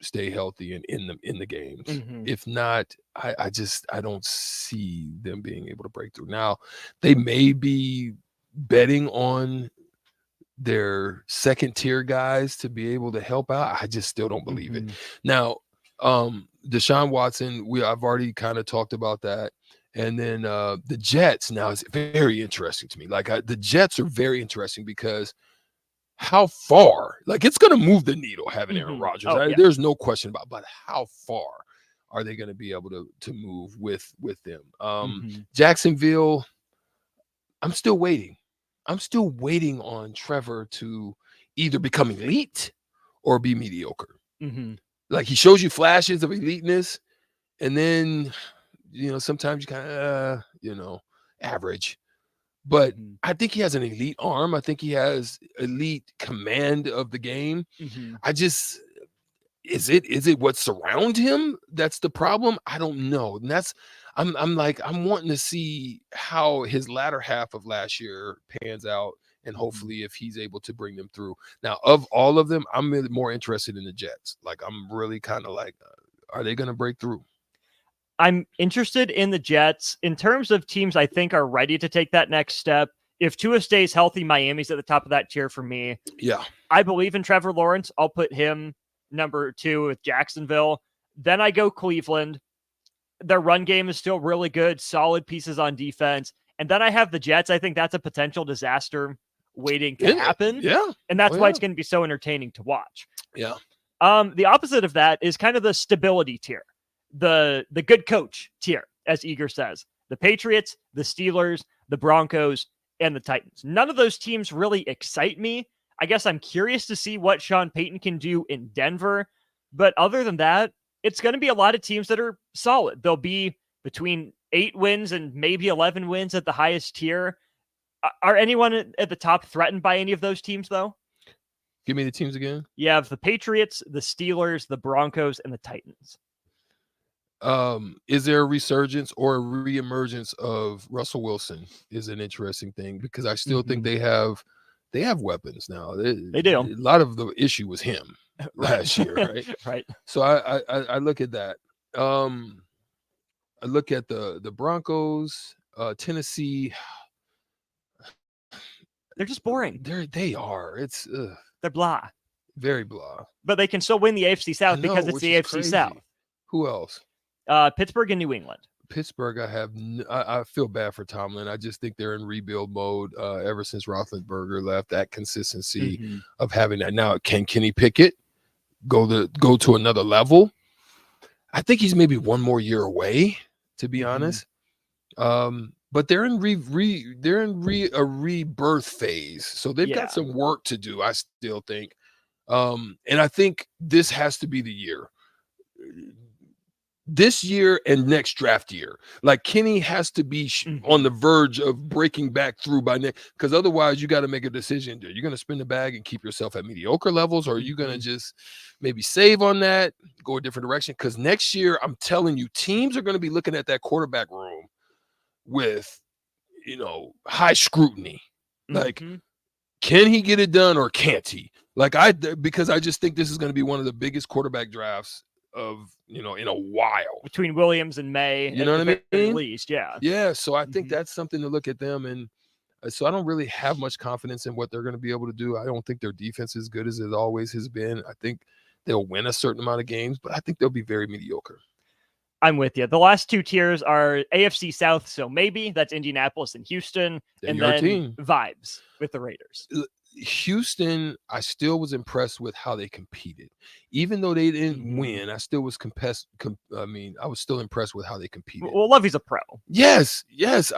stay healthy and in the games. If not, I don't see them being able to break through. Now, they may be betting on their second tier guys to be able to help out. I just still don't believe it. Now, Deshaun Watson, I've already kind of talked about that. And then the Jets now is very interesting to me. Like the Jets are very interesting because how far, like it's going to move the needle having Aaron Rodgers. There's no question about, but how far are they going to be able to move with them? Jacksonville, I'm still waiting. I'm still waiting on Trevor to either become elite or be mediocre. Like he shows you flashes of eliteness, and then sometimes you kind of average. But I think he has an elite arm. I think he has elite command of the game. I just is it what surround him that's the problem? I don't know. And that's I'm wanting to see how his latter half of last year pans out, and hopefully if he's able to bring them through. Now, of all of them, I'm really more interested in the Jets. Like I'm really kind of like, are they going to break through? I'm interested in the Jets in terms of teams I think are ready to take that next step. If Tua stays healthy, Miami's at the top of that tier for me. Yeah. I believe in Trevor Lawrence. I'll put him number 2 with Jacksonville. Then I go Cleveland. Their run game is still really good, solid pieces on defense. And then I have the Jets. I think that's a potential disaster waiting to happen. Yeah. And that's why it's going to be so entertaining to watch. Yeah. The opposite of that is kind of the stability tier. The good coach tier, as Eager says. The Patriots, the Steelers, the Broncos, and the Titans. None of those teams really excite me. I guess I'm curious to see what Sean Payton can do in Denver. But other than that, it's going to be a lot of teams that are solid. They'll be between 8 wins and maybe 11 wins at the highest tier. Are anyone at the top threatened by any of those teams, though? Give me the teams again. You have the Patriots, the Steelers, the Broncos, and the Titans. Is there a resurgence or a reemergence of Russell Wilson is an interesting thing, because I still think they have weapons now. They do. A lot of the issue was him last year, right? Right. So I look at that. I look at the Broncos, Tennessee. They're just boring. They are. It's They're blah. Very blah. But they can still win the AFC South because it's the AFC South. Who else? Pittsburgh and New England. Pittsburgh, I feel bad for Tomlin. I just think they're in rebuild mode ever since Roethlisberger left. That consistency of having that. Now, can Kenny Pickett go to another level? I think he's maybe one more year away, to be honest. But they're in a rebirth phase, so they've got some work to do. I still think, and I think this has to be the year. This year and next draft year, like Kenny has to be on the verge of breaking back through by next, because otherwise you got to make a decision. You're going to spin the bag and keep yourself at mediocre levels, or are you going to just maybe save on that, go a different direction? Because next year, I'm telling you, teams are going to be looking at that quarterback room with, high scrutiny. Like, can he get it done or can't he? Because I just think this is going to be one of the biggest quarterback drafts of in a while, between Williams and May. You know what I mean? At least, yeah. Yeah. So I think that's something to look at them, and so I don't really have much confidence in what they're going to be able to do. I don't think their defense is as good as it always has been. I think they'll win a certain amount of games, but I think they'll be very mediocre. I'm with you. The last two tiers are AFC South, so maybe that's Indianapolis and Houston, and then team. vibes with the Raiders. Houston, I still was impressed with how they competed. Even though they didn't win, I still was I was still impressed with how they competed. Well, Lovey's a pro. Yes.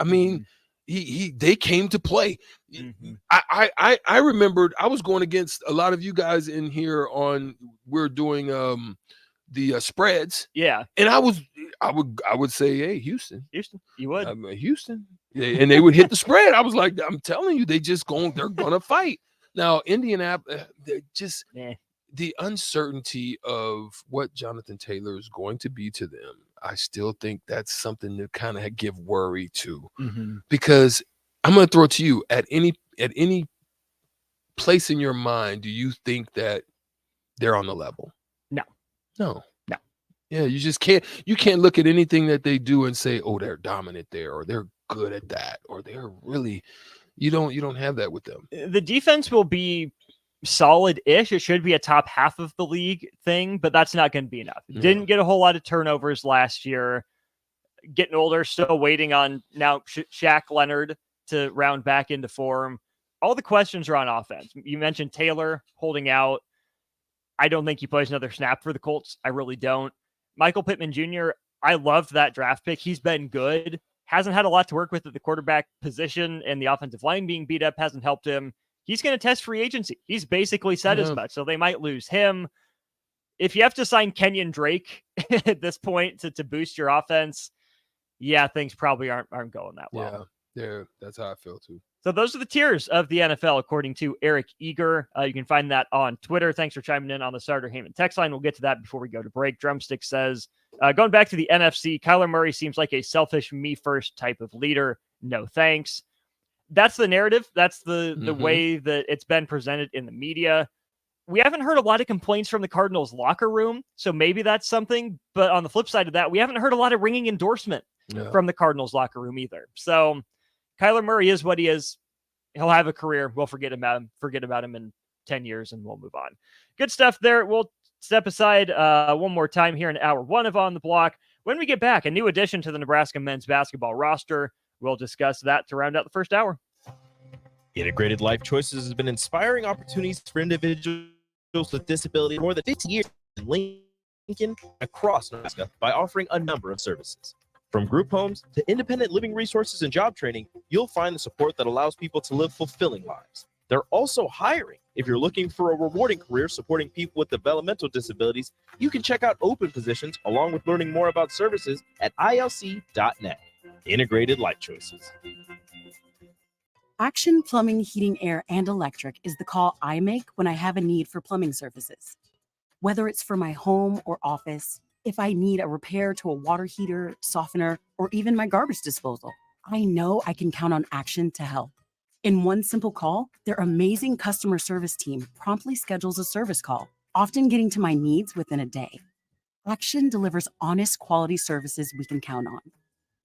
I mean, they came to play. I remembered I was going against a lot of you guys in here we're doing the spreads. Yeah. And I would say, hey, Houston, you would. Houston. And they would hit the spread. I was like, I'm telling you, they're gonna fight. Now, Indianapolis, just the uncertainty of what Jonathan Taylor is going to be to them. I still think that's something to kind of give worry to, because I'm going to throw it to you. At any place in your mind, do you think that they're on the level? No. Yeah, you just can't. You can't look at anything that they do and say, "Oh, they're dominant there," or "They're good at that," or "They're really." You don't have that with them. The defense will be solid-ish. It should be a top half of the league thing, but that's not going to be enough. Didn't get a whole lot of turnovers last year. Getting older, still waiting on now Shaq Leonard to round back into form. All the questions are on offense. You mentioned Taylor holding out. I don't think he plays another snap for the Colts. I really don't. Michael Pittman Jr., I loved that draft pick. He's been good. Hasn't had a lot to work with at the quarterback position, and the offensive line being beat up hasn't helped him. He's going to test free agency. He's basically said as much, so they might lose him. If you have to sign Kenyon Drake at this point to boost your offense, things probably aren't going that well. Yeah, that's how I feel too. So those are the tiers of the NFL, according to Eric Eager. You can find that on Twitter. Thanks for chiming in on the Starter Heyman text line. We'll get to that before we go to break. Drumstick says, going back to the NFC, Kyler Murray seems like a selfish me-first type of leader. No thanks. That's the narrative. That's the way that it's been presented in the media. We haven't heard a lot of complaints from the Cardinals locker room, so maybe that's something. But on the flip side of that, we haven't heard a lot of ringing endorsement from the Cardinals locker room either. So Kyler Murray is what he is. He'll have a career. We'll forget about him in 10 years, and we'll move on. Good stuff there. We'll step aside one more time here in hour one of On the Block. When we get back, a new addition to the Nebraska men's basketball roster. We'll discuss that to round out the first hour. Integrated Life Choices has been inspiring opportunities for individuals with disabilities for more than 50 years in Lincoln across Nebraska by offering a number of services. From group homes to independent living resources and job training, you'll find the support that allows people to live fulfilling lives. They're also hiring. If you're looking for a rewarding career supporting people with developmental disabilities, you can check out open positions along with learning more about services at ilc.net. Integrated Life Choices. Action Plumbing, Heating, Air, and Electric is the call I make when I have a need for plumbing services. Whether it's for my home or office, if I need a repair to a water heater, softener, or even my garbage disposal, I know I can count on Action to help. In one simple call, their amazing customer service team promptly schedules a service call, often getting to my needs within a day. Action delivers honest, quality services we can count on.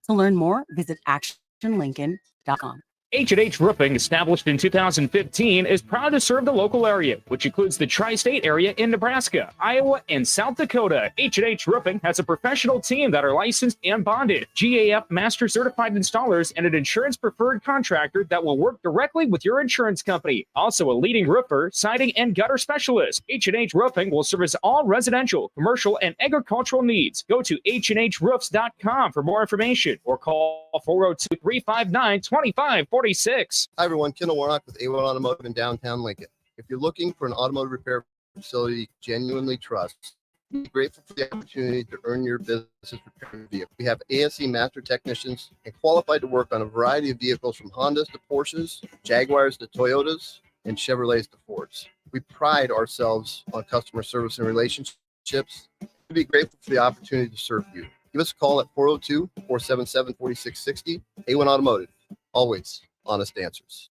To learn more, visit actionlincoln.com. H&H Roofing, established in 2015, is proud to serve the local area, which includes the tri-state area in Nebraska, Iowa, and South Dakota. H&H Roofing has a professional team that are licensed and bonded, GAF Master Certified installers, and an insurance-preferred contractor that will work directly with your insurance company. Also a leading roofer, siding, and gutter specialist. H&H Roofing will service all residential, commercial, and agricultural needs. Go to HandHroofs.com for more information or call 402-359-2546. Hi, everyone. Kendall Warnock with A1 Automotive in downtown Lincoln. If you're looking for an automotive repair facility you genuinely trust, be grateful for the opportunity to earn your business's repair vehicle. We have AFC master technicians and qualified to work on a variety of vehicles from Hondas to Porsches, Jaguars to Toyotas, and Chevrolets to Fords. We pride ourselves on customer service and relationships. We'd be grateful for the opportunity to serve you. Give us a call at 402-477-4660. A1 Automotive. Always honest answers.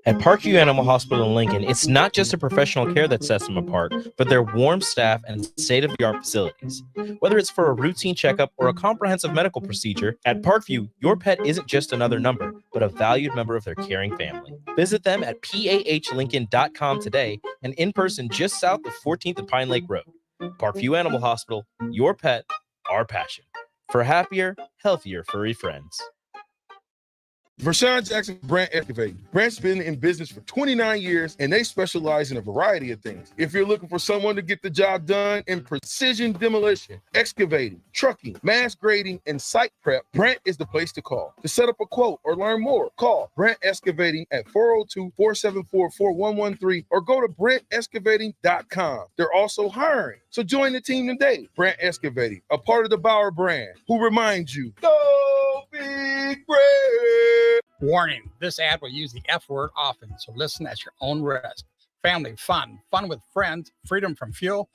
At Parkview Animal Hospital in Lincoln, it's not just a professional care that sets them apart, but their warm staff and state-of-the-art facilities. Whether it's for a routine checkup or a comprehensive medical procedure, at Parkview, your pet isn't just another number, but a valued member of their caring family. Visit them at pahlincoln.com today and in person just south of 14th and Pine Lake Road. Parkview Animal Hospital, your pet, our passion. For happier, healthier furry friends. Vershawn Jackson, Brant Excavating. Brant's been in business for 29 years, and they specialize in a variety of things. If you're looking for someone to get the job done in precision demolition, excavating, trucking, mass grading, and site prep, Brant is the place to call. To set up a quote or learn more, call Brant Excavating at 402-474-4113 or go to BrantExcavating.com. They're also hiring, so join the team today. Brant Excavating, a part of the Bauer brand, who reminds you, go Big Brand! Warning, this ad will use the F word often, so listen at your own risk. Family fun, fun with friends, freedom from fuel,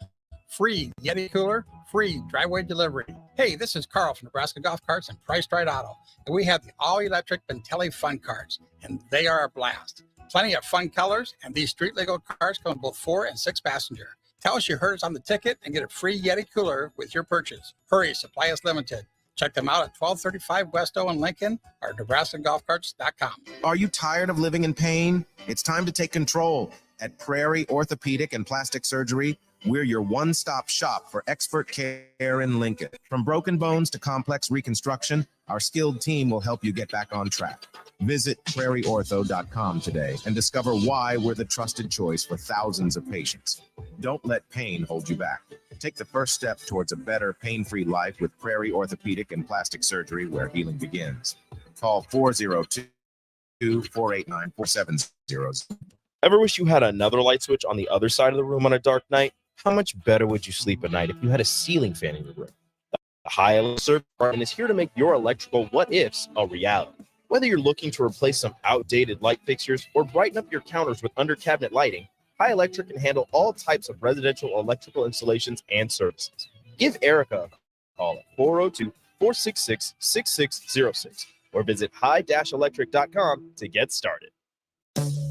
free Yeti cooler, free driveway delivery. Hey, this is Carl from Nebraska Golf Carts and Price Right Auto, and we have the all-electric Bentelli Fun Carts, and they are a blast. Plenty of fun colors, and these street-legal cars come in both 4 and 6 passenger. Tell us you heard us on the ticket and get a free Yeti cooler with your purchase. Hurry, supply is limited. Check them out at 1235 West O in Lincoln or NebraskaGolfCarts.com. Are you tired of living in pain? It's time to take control. At Prairie Orthopedic and Plastic Surgery, we're your one-stop shop for expert care in Lincoln. From broken bones to complex reconstruction, our skilled team will help you get back on track. Visit prairieortho.com today and discover why we're the trusted choice for thousands of patients. Don't let pain hold you back. Take the first step towards a better, pain-free life with Prairie Orthopedic and Plastic Surgery, where healing begins. Call 402-489-4700. Ever wish you had another light switch on the other side of the room on a dark night? How much better would you sleep at night if you had a ceiling fan in your room? The High Electric Service Department is here to make your electrical what-ifs a reality. Whether you're looking to replace some outdated light fixtures or brighten up your counters with under-cabinet lighting, High Electric can handle all types of residential electrical installations and services. Give Erica a call at 402-466-6606 or visit high-electric.com to get started.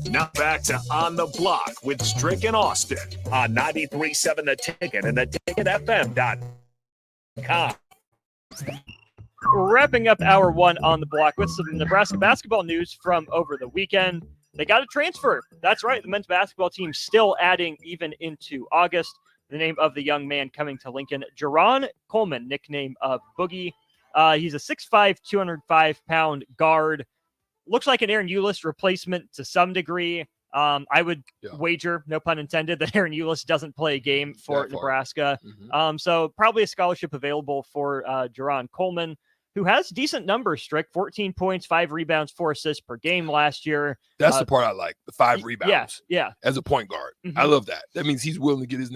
Now back to On the Block with Strick and Austin on 93.7 The Ticket and theticketfm.com. Wrapping up hour one on the block with some Nebraska basketball news from over the weekend. They got a transfer. That's right. The men's basketball team still adding even into August. The name of the young man coming to Lincoln, Jerron Coleman, nickname of Boogie. He's a 6'5", 205-pound guard. Looks like an Aaron Eulis replacement to some degree. I would wager, no pun intended, that Aaron Eulis doesn't play a game for Nebraska. So probably a scholarship available for Jerron Coleman, who has decent numbers, Strick. 14 points, 5 rebounds, 4 assists per game last year. That's the part I like, the 5 rebounds. Yeah. As a point guard. I love that. That means he's willing to get his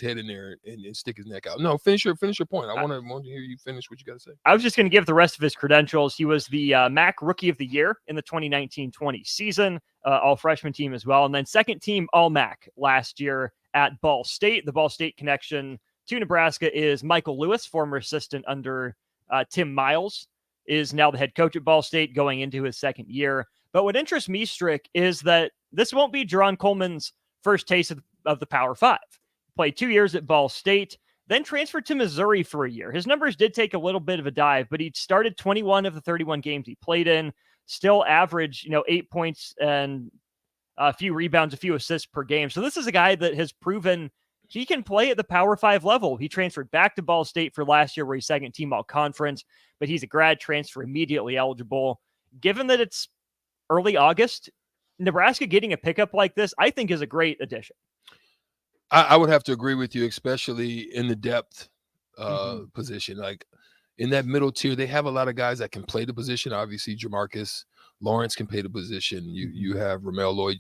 head in there and stick his neck out. No, finish your point. I want to hear you finish what you got to say. I was just going to give the rest of his credentials. He was the MAC Rookie of the Year in the 2019-20 season, all freshman team as well, and then second team All-MAC last year at Ball State. The Ball State connection to Nebraska is Michael Lewis, former assistant under Tim Miles, is now the head coach at Ball State going into his second year. But what interests me, Strick, is that this won't be Jerron Coleman's first taste of the Power 5. Played 2 years at Ball State, then transferred to Missouri for a year. His numbers did take a little bit of a dive, but he started 21 of the 31 games he played in, still average, 8 points and a few rebounds, a few assists per game. So this is a guy that has proven he can play at the Power 5 level. He transferred back to Ball State for last year where he's second team all conference, but he's a grad transfer, immediately eligible. Given that it's early August, Nebraska getting a pickup like this, I think, is a great addition. I would have to agree with you, especially in the depth position. Like in that middle tier, they have a lot of guys that can play the position. Obviously, Jamarcus Lawrence can play the position. You have Ramel Lloyd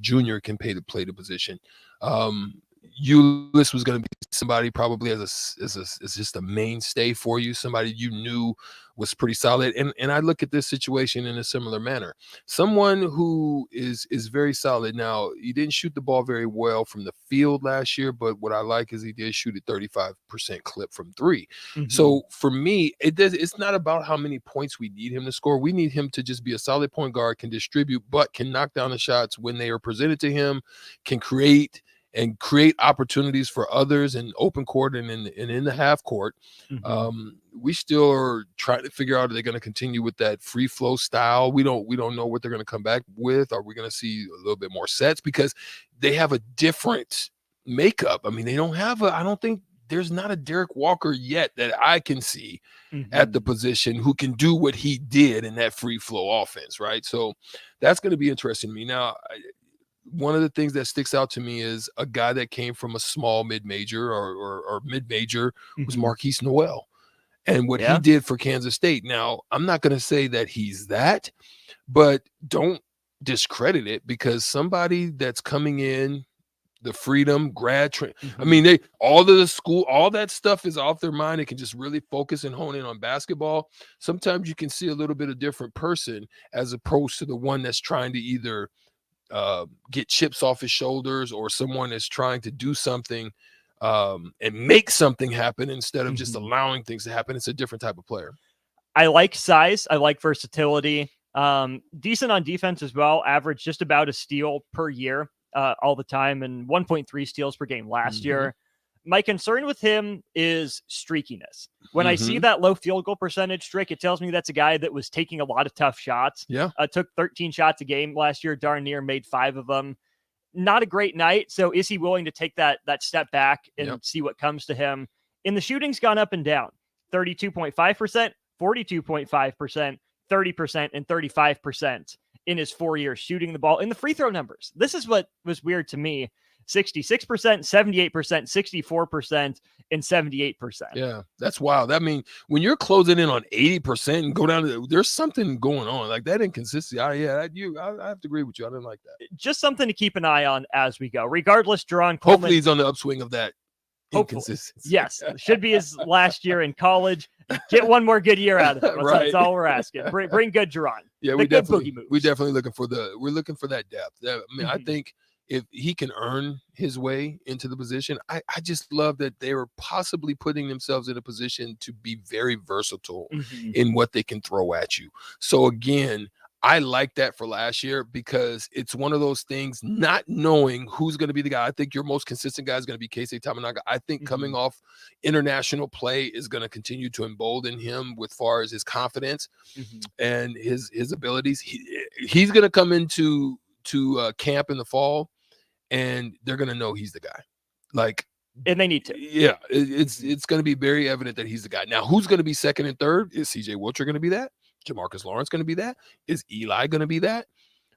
Jr. can play the position. Ulis was going to be somebody probably as just a mainstay for you, somebody you knew was pretty solid. And I look at this situation in a similar manner. Someone who is very solid. Now, he didn't shoot the ball very well from the field last year, but what I like is he did shoot a 35% clip from three. So for me, it's not about how many points we need him to score. We need him to just be a solid point guard, can distribute, but can knock down the shots when they are presented to him, can create opportunities for others in open court and in the half court. We still are trying to figure out, are they going to continue with that free flow style? We don't know what they're going to come back with. Are we going to see a little bit more sets? Because they have a different makeup. I mean, I don't think there's not a Derek Walker yet that I can see at the position who can do what he did in that free flow offense, right? So that's going to be interesting to me. Now, one of the things that sticks out to me is a guy that came from a small mid-major or mid-major was Marquise Noel and what he did for Kansas State. Now, I'm not going to say that he's that, but don't discredit it, because somebody that's coming in, the freedom, I mean, all of the school, all that stuff is off their mind. They can just really focus and hone in on basketball. Sometimes you can see a little bit of different person as opposed to the one that's trying to either get chips off his shoulders, or someone is trying to do something and make something happen instead of just allowing things to happen. It's a different type of player. I like size. I like versatility. Decent on defense as well. Average just about a steal per year all the time, and 1.3 steals per game last year. My concern with him is streakiness. When I see that low field goal percentage streak, it tells me that's a guy that was taking a lot of tough shots. Took 13 shots a game last year, darn near made 5 of them. Not a great night. So is he willing to take that step back and see what comes to him? And the shooting's gone up and down. 32.5%, 42.5%, 30%, and 35% in his 4 years shooting the ball. In the free throw numbers, this is what was weird to me. 66%, 78%, 64%, and 78%. Yeah, that's wild. I mean, when you're closing in on 80% and go down to, there's something going on. Like that inconsistency. I have to agree with you. I didn't like that. Just something to keep an eye on as we go. Regardless, Jerron Coleman. Hopefully he's on the upswing of that inconsistency. Yes, should be his last year in college. Get one more good year out of it. That's all we're asking. Bring good Jerron. Yeah, we're definitely looking for that depth. I mean, I think if he can earn his way into the position, I just love that they were possibly putting themselves in a position to be very versatile in what they can throw at you. So again, I like that for last year, because it's one of those things, not knowing who's going to be the guy. I think your most consistent guy is going to be Keisei Tamanaga. I think coming off international play is going to continue to embolden him with far as his confidence and his abilities. He's going to come into camp in the fall, and they're going to know he's the guy. And they need to. Yeah, it's going to be very evident that he's the guy. Now, who's going to be second and third? Is CJ Wilcher going to be that? Jamarcus Lawrence going to be that? Is Eli going to be that?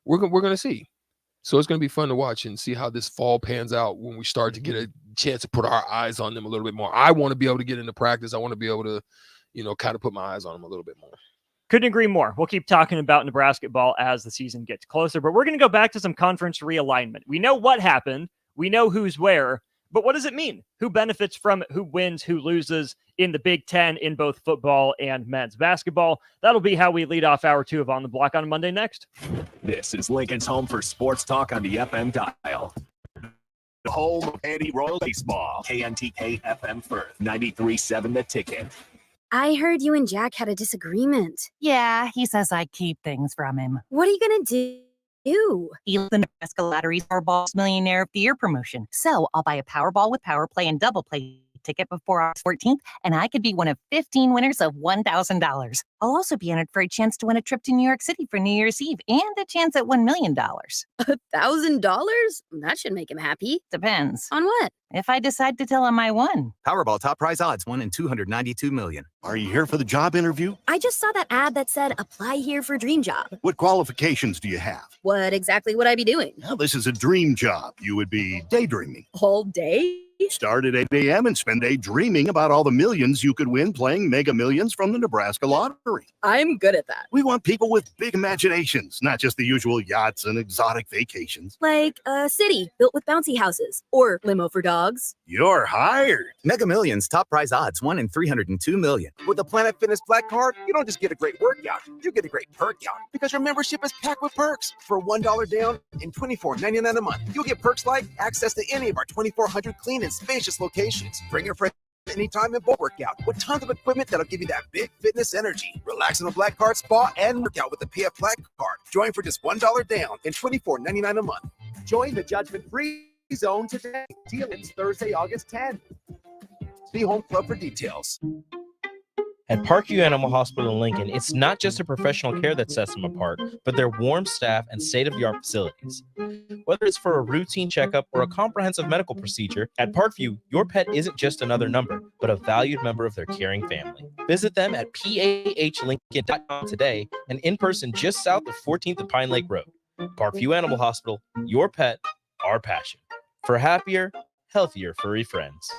We're going to see. So it's going to be fun to watch and see how this fall pans out when we start to get a chance to put our eyes on them a little bit more. I want to be able to get into practice. I want to be able to, kind of put my eyes on them a little bit more. Couldn't agree more. We'll keep talking about Nebraska ball as the season gets closer, but we're going to go back to some conference realignment. We know what happened. We know who's where, but what does it mean? Who benefits from it? Who wins? Who loses in the Big Ten in both football and men's basketball? That'll be how we lead off hour 2 of On the Block on Monday next. This is Lincoln's home for sports talk on the FM dial. The home of Andy Royal Baseball. KNTK FM Firth, 93.7 The Ticket. I heard you and Jack had a disagreement. Yeah, he says I keep things from him. What are you going to do? He's the Nebraska Lottery's Powerball's Millionaire of the Year promotion. So I'll buy a Powerball with Power Play and Double Play ticket before August 14th, and I could be one of 15 winners of $1,000. I'll also be entered for a chance to win a trip to New York City for New Year's Eve and a chance at $1 million. $1,000? That should make him happy. Depends. On what? If I decide to tell him I won. Powerball top prize odds 1 in 292 million. Are you here for the job interview? I just saw that ad that said, apply here for dream job. What qualifications do you have? What exactly would I be doing? Well, this is a dream job. You would be daydreaming. All day? Start at 8 a.m. and spend a day dreaming about all the millions you could win playing Mega Millions from the Nebraska Lottery. I'm good at that. We want people with big imaginations, not just the usual yachts and exotic vacations. Like a city built with bouncy houses or limo for dogs. You're hired. Mega Millions top prize odds 1 in 302 million. With the Planet Fitness Black Card, you don't just get a great workout, you get a great perk out because your membership is packed with perks. For $1 down and $24.99 a month, you'll get perks like access to any of our 2,400 clean and spacious locations. Bring your friends anytime and boat workout with tons of equipment that'll give you that big fitness energy. Relax in a Black Card spa and workout with the PF Black Card. Join for just $1 down and $24.99 a month. Join the judgment-free zone today. Deal ends Thursday, August 10th. See Home Club for details. At Parkview Animal Hospital in Lincoln, it's not just a professional care that sets them apart, but their warm staff and state-of-the-art facilities. Whether it's for a routine checkup or a comprehensive medical procedure, at Parkview, your pet isn't just another number, but a valued member of their caring family. Visit them at pahlincoln.com today and in person just south of 14th and Pine Lake Road. Parkview Animal Hospital, your pet, our passion. For happier, healthier furry friends.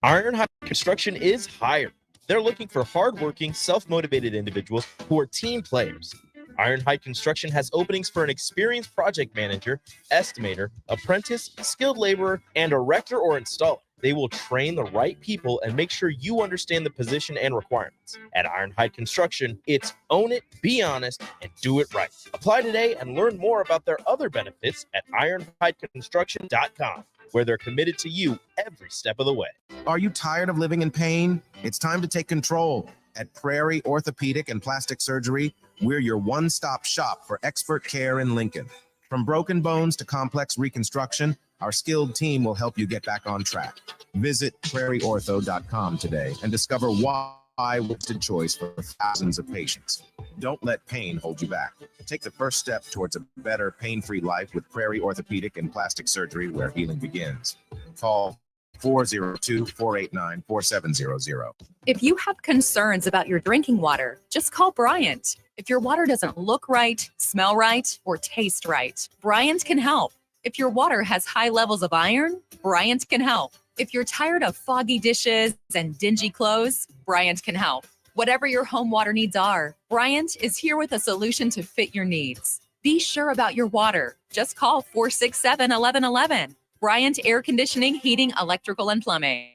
Ironhide Construction is hired. They're looking for hardworking, self-motivated individuals who are team players. Ironhide Construction has openings for an experienced project manager, estimator, apprentice, skilled laborer, and erector or installer. They will train the right people and make sure you understand the position and requirements. At Ironhide Construction, it's own it, be honest, and do it right. Apply today and learn more about their other benefits at ironhideconstruction.com, where they're committed to you every step of the way. Are you tired of living in pain? It's time to take control. At Prairie Orthopedic and Plastic Surgery, we're your one-stop shop for expert care in Lincoln. From broken bones to complex reconstruction, our skilled team will help you get back on track. Visit prairieortho.com today and discover why wasted choice for thousands of patients. Don't let pain hold you back. Take the first step towards a better pain-free life with Prairie Orthopedic and Plastic Surgery, where healing begins. Call 402-489-4700. If you have concerns about your drinking water, just call Bryant. If your water doesn't look right, smell right, or taste right, Bryant can help. If your water has high levels of iron, Bryant can help. If you're tired of foggy dishes and dingy clothes, Bryant can help. Whatever your home water needs are, Bryant is here with a solution to fit your needs. Be sure about your water. Just call 467-1111. Bryant Air Conditioning, Heating, Electrical, and Plumbing.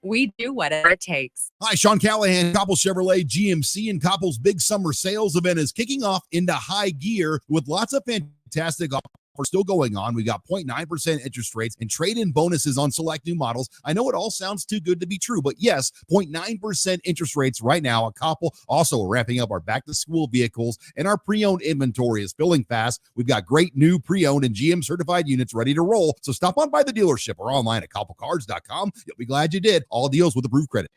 We do whatever it takes. Hi, Sean Callahan. Koppel Chevrolet GMC and Koppel's big summer sales event is kicking off into high gear with lots of fantastic offers still going on. We got 0.9% interest rates and trade-in bonuses on select new models. I know it all sounds too good to be true, but yes, 0.9% interest rates right now at Koppel. Also ramping up our back-to-school vehicles, and our pre-owned inventory is filling fast. We've got great new pre-owned and GM certified units ready to roll. So stop on by the dealership or online at koppelcars.com. You'll be glad you did. All deals with approved credit.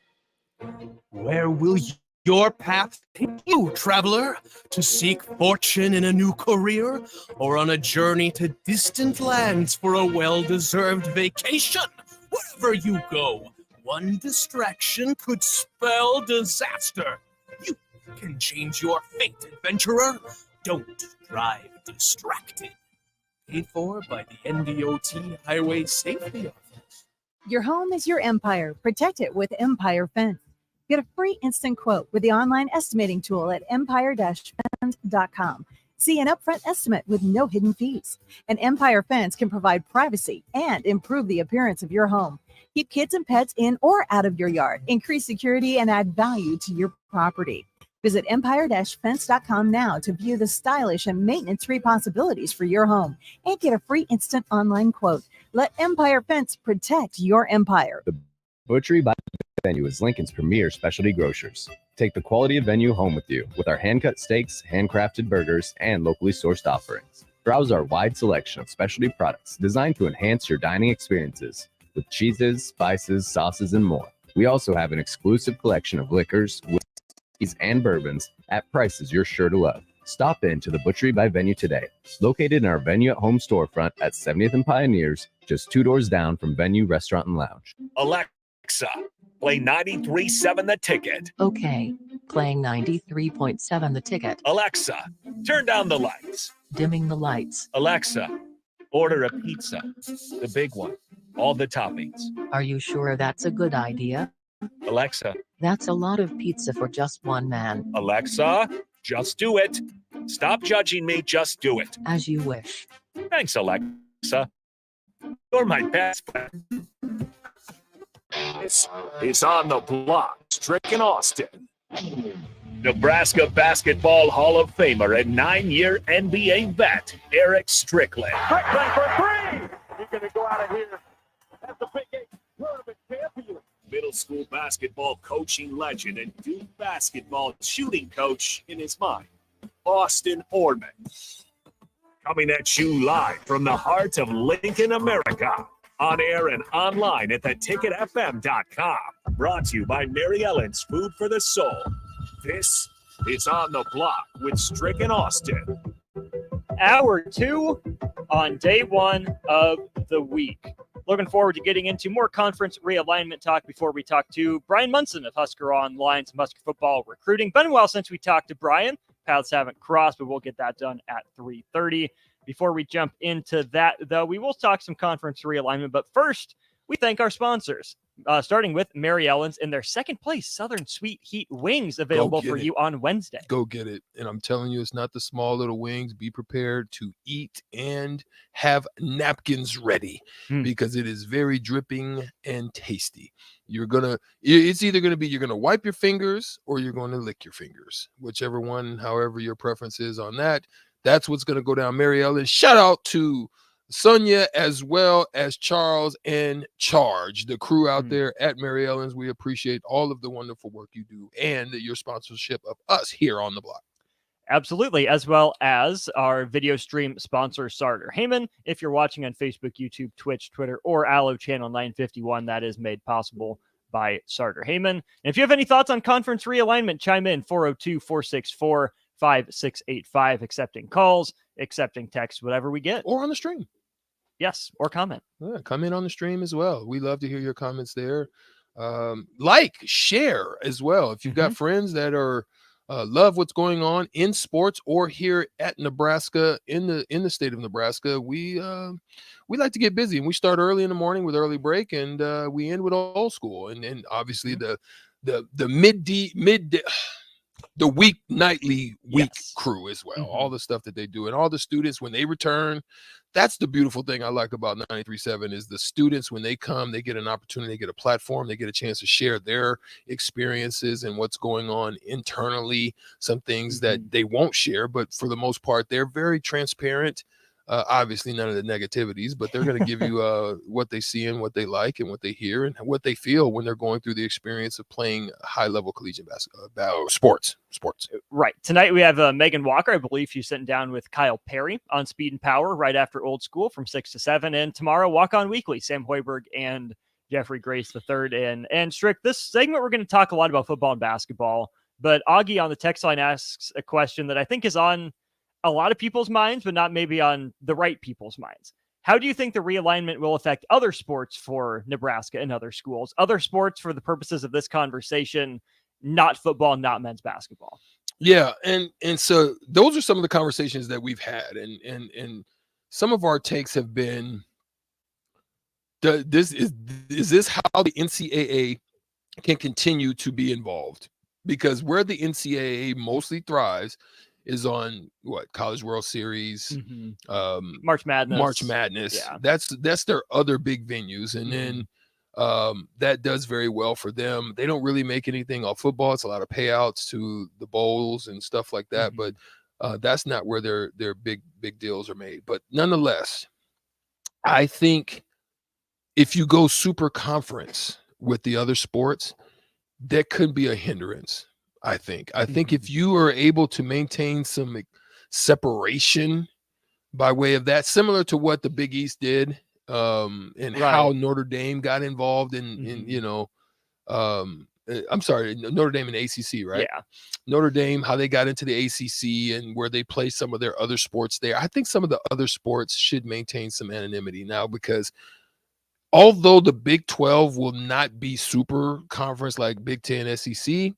Where will your path take you, traveler? To seek fortune in a new career, or on a journey to distant lands for a well-deserved vacation? Wherever you go, one distraction could spell disaster. You can change your fate, adventurer. Don't drive distracted. Paid for by the NDOT Highway Safety Office. Your home is your empire. Protect it with Empire Fence. Get a free instant quote with the online estimating tool at empire-fence.com. See an upfront estimate with no hidden fees. And Empire Fence can provide privacy and improve the appearance of your home. Keep kids and pets in or out of your yard. Increase security and add value to your property. Visit empire-fence.com now to view the stylish and maintenance-free possibilities for your home and get a free instant online quote. Let Empire Fence protect your empire. The Butchery by Venue is Lincoln's premier specialty grocers. Take the quality of Venue home with you with our hand-cut steaks, handcrafted burgers, and locally sourced offerings. Browse our wide selection of specialty products designed to enhance your dining experiences. with cheeses, spices, sauces, and more. We also have an exclusive collection of liquors, whiskeys, and bourbons at prices you're sure to love. Stop in to the Butchery by Venue today, located in our Venue at Home storefront at 70th and Pioneers, just 2 doors down from Venue Restaurant and Lounge. Alexa, play 93.7 The Ticket. Okay, playing 93.7 The Ticket. Alexa, turn down the lights. Dimming the lights. Alexa, order a pizza, the big one, all the toppings. Are you sure that's a good idea? Alexa. That's a lot of pizza for just one man. Alexa, just do it. Stop judging me, just do it. As you wish. Thanks, Alexa. You're my best friend. It's on the block, Strick in Austin. Nebraska Basketball Hall of Famer and 9-year NBA vet, Eric Strickland. Strickland for three! He's going to go out of here as the Big 8 tournament champion. Middle school basketball coaching legend and Duke basketball shooting coach in his mind, Austin Orman. Coming at you live from the heart of Lincoln, America. On air and online at theticketfm.com. Brought to you by Mary Ellen's Food for the Soul. This is On the Block with Strick and Austin. Hour 2 on day 1 of the week. Looking forward to getting into more conference realignment talk before we talk to Brian Munson of Husker Online's Husker Football Recruiting. Been a while since we talked to Brian. Paths haven't crossed, but we'll get that done at 3:30. Before we jump into that, though, we will talk some conference realignment. But first, we thank our sponsors, starting with Mary Ellen's in their second place Southern Sweet Heat Wings, available for you on Wednesday. Go get it. And I'm telling you, it's not the small little wings. Be prepared to eat and have napkins ready because it is very dripping and tasty. It's either going to be, you're going to wipe your fingers or you're going to lick your fingers, whichever one, however your preference is on that. That's what's going to go down. Mary Ellen, shout out to Sonia as well as Charles and Charge, the crew out there at Mary Ellen's. We appreciate all of the wonderful work you do and your sponsorship of us here on the block. Absolutely, as well as our video stream sponsor, Sartor Heyman. If you're watching on Facebook, YouTube, Twitch, Twitter, or Allo Channel 951, that is made possible by Sartor Heyman. And if you have any thoughts on conference realignment, chime in 402-464-5685, accepting calls, accepting texts, whatever we get. Or on the stream. Yes, or comment. Yeah, come in on the stream as well. We love to hear your comments there. Share as well. If you've got friends that are love what's going on in sports or here at Nebraska, in the state of Nebraska, we like to get busy, and we start early in the morning with early break, and we end with old school, and obviously the nightly week crew as well. All the stuff that they do, and all the students when they return. That's the beautiful thing I like about 93.7 is the students, when they come, they get an opportunity, they get a platform, they get a chance to share their experiences and what's going on internally, some things that they won't share, but for the most part, they're very transparent. Obviously none of the negativities, but they're going to give you what they see and what they like and what they hear and what they feel when they're going through the experience of playing high-level collegiate basketball, sports. Right. Tonight we have Megan Walker. I believe she's sitting down with Kyle Perry on Speed and Power right after Old School from 6 to 7. And tomorrow, Walk On Weekly, Sam Hoiberg and Jeffrey Grace III. And Strick, this segment we're going to talk a lot about football and basketball, but Augie on the text line asks a question that I think is on a lot of people's minds, but not maybe on the right people's minds. How do you think the realignment will affect other sports for Nebraska and other schools, other sports for the purposes of this conversation, not football, not men's basketball? Yeah. And so those are some of the conversations that we've had. And some of our takes have been, is this how the NCAA can continue to be involved? Because where the NCAA mostly thrives is on College World Series, March Madness. Yeah. That's their other big venues. And then that does very well for them. They don't really make anything off football. It's a lot of payouts to the bowls and stuff like that. But that's not where their big deals are made. But nonetheless, I think if you go super conference with the other sports, that could be a hindrance. I think if you are able to maintain some separation by way of that, similar to what the Big East did and how Notre Dame got involved in I'm sorry, Notre Dame and ACC, right? Yeah. Notre Dame, how they got into the ACC and where they play some of their other sports there. I think some of the other sports should maintain some anonymity now, because although the Big 12 will not be super conference like Big 10, SEC,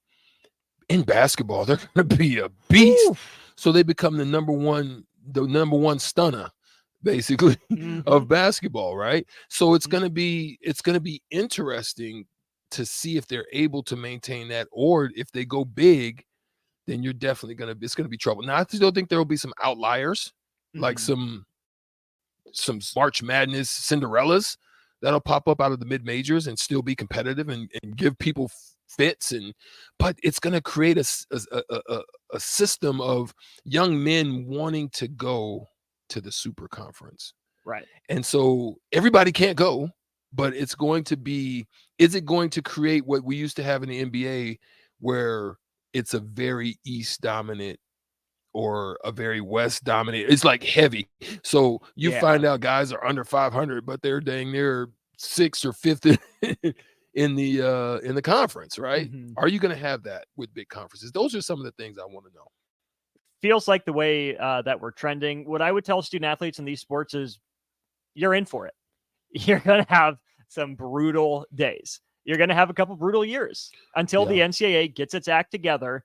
in basketball, they're going to be a beast. Ooh. So they become the number one stunner, basically, of basketball, right? So it's going to be interesting to see if they're able to maintain that, or if they go big, then you're definitely it's going to be trouble. Now, I still think there will be some outliers, like some March Madness Cinderellas that'll pop up out of the mid majors and still be competitive and give people fits, but it's going to create a system of young men wanting to go to the super conference. Right. And so everybody can't go, but it's going to be, is it going to create what we used to have in the NBA, where it's a very East dominant or a very West dominant? It's like heavy. So you find out guys are under 500, but they're dang near 6th or 5th in the conference, right? Are you going to have that with big conferences? Those are some of the things I want to know. Feels like the way that we're trending. What I would tell student athletes in these sports is, you're in for it. You're going to have some brutal days. You're going to have a couple brutal years until the NCAA gets its act together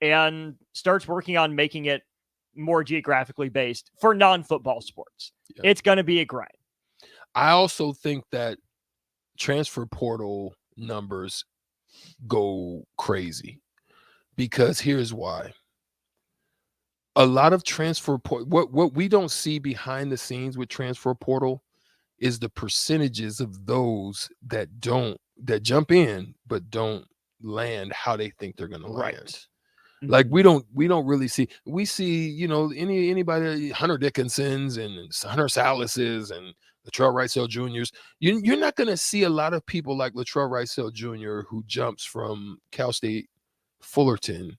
and starts working on making it more geographically based for non-football sports. It's going to be a grind. I also think that transfer portal numbers go crazy, because here's why. A lot of transfer portal, what we don't see behind the scenes with transfer portal is the percentages of those that jump in but don't land how they think they're going to land. Like we don't really see. We see, anybody, Hunter Dickinsons and Hunter Salas's and Latrell Wrightsell Jr.'s. You're not going to see a lot of people like Latrell Wrightsell Jr. who jumps from Cal State Fullerton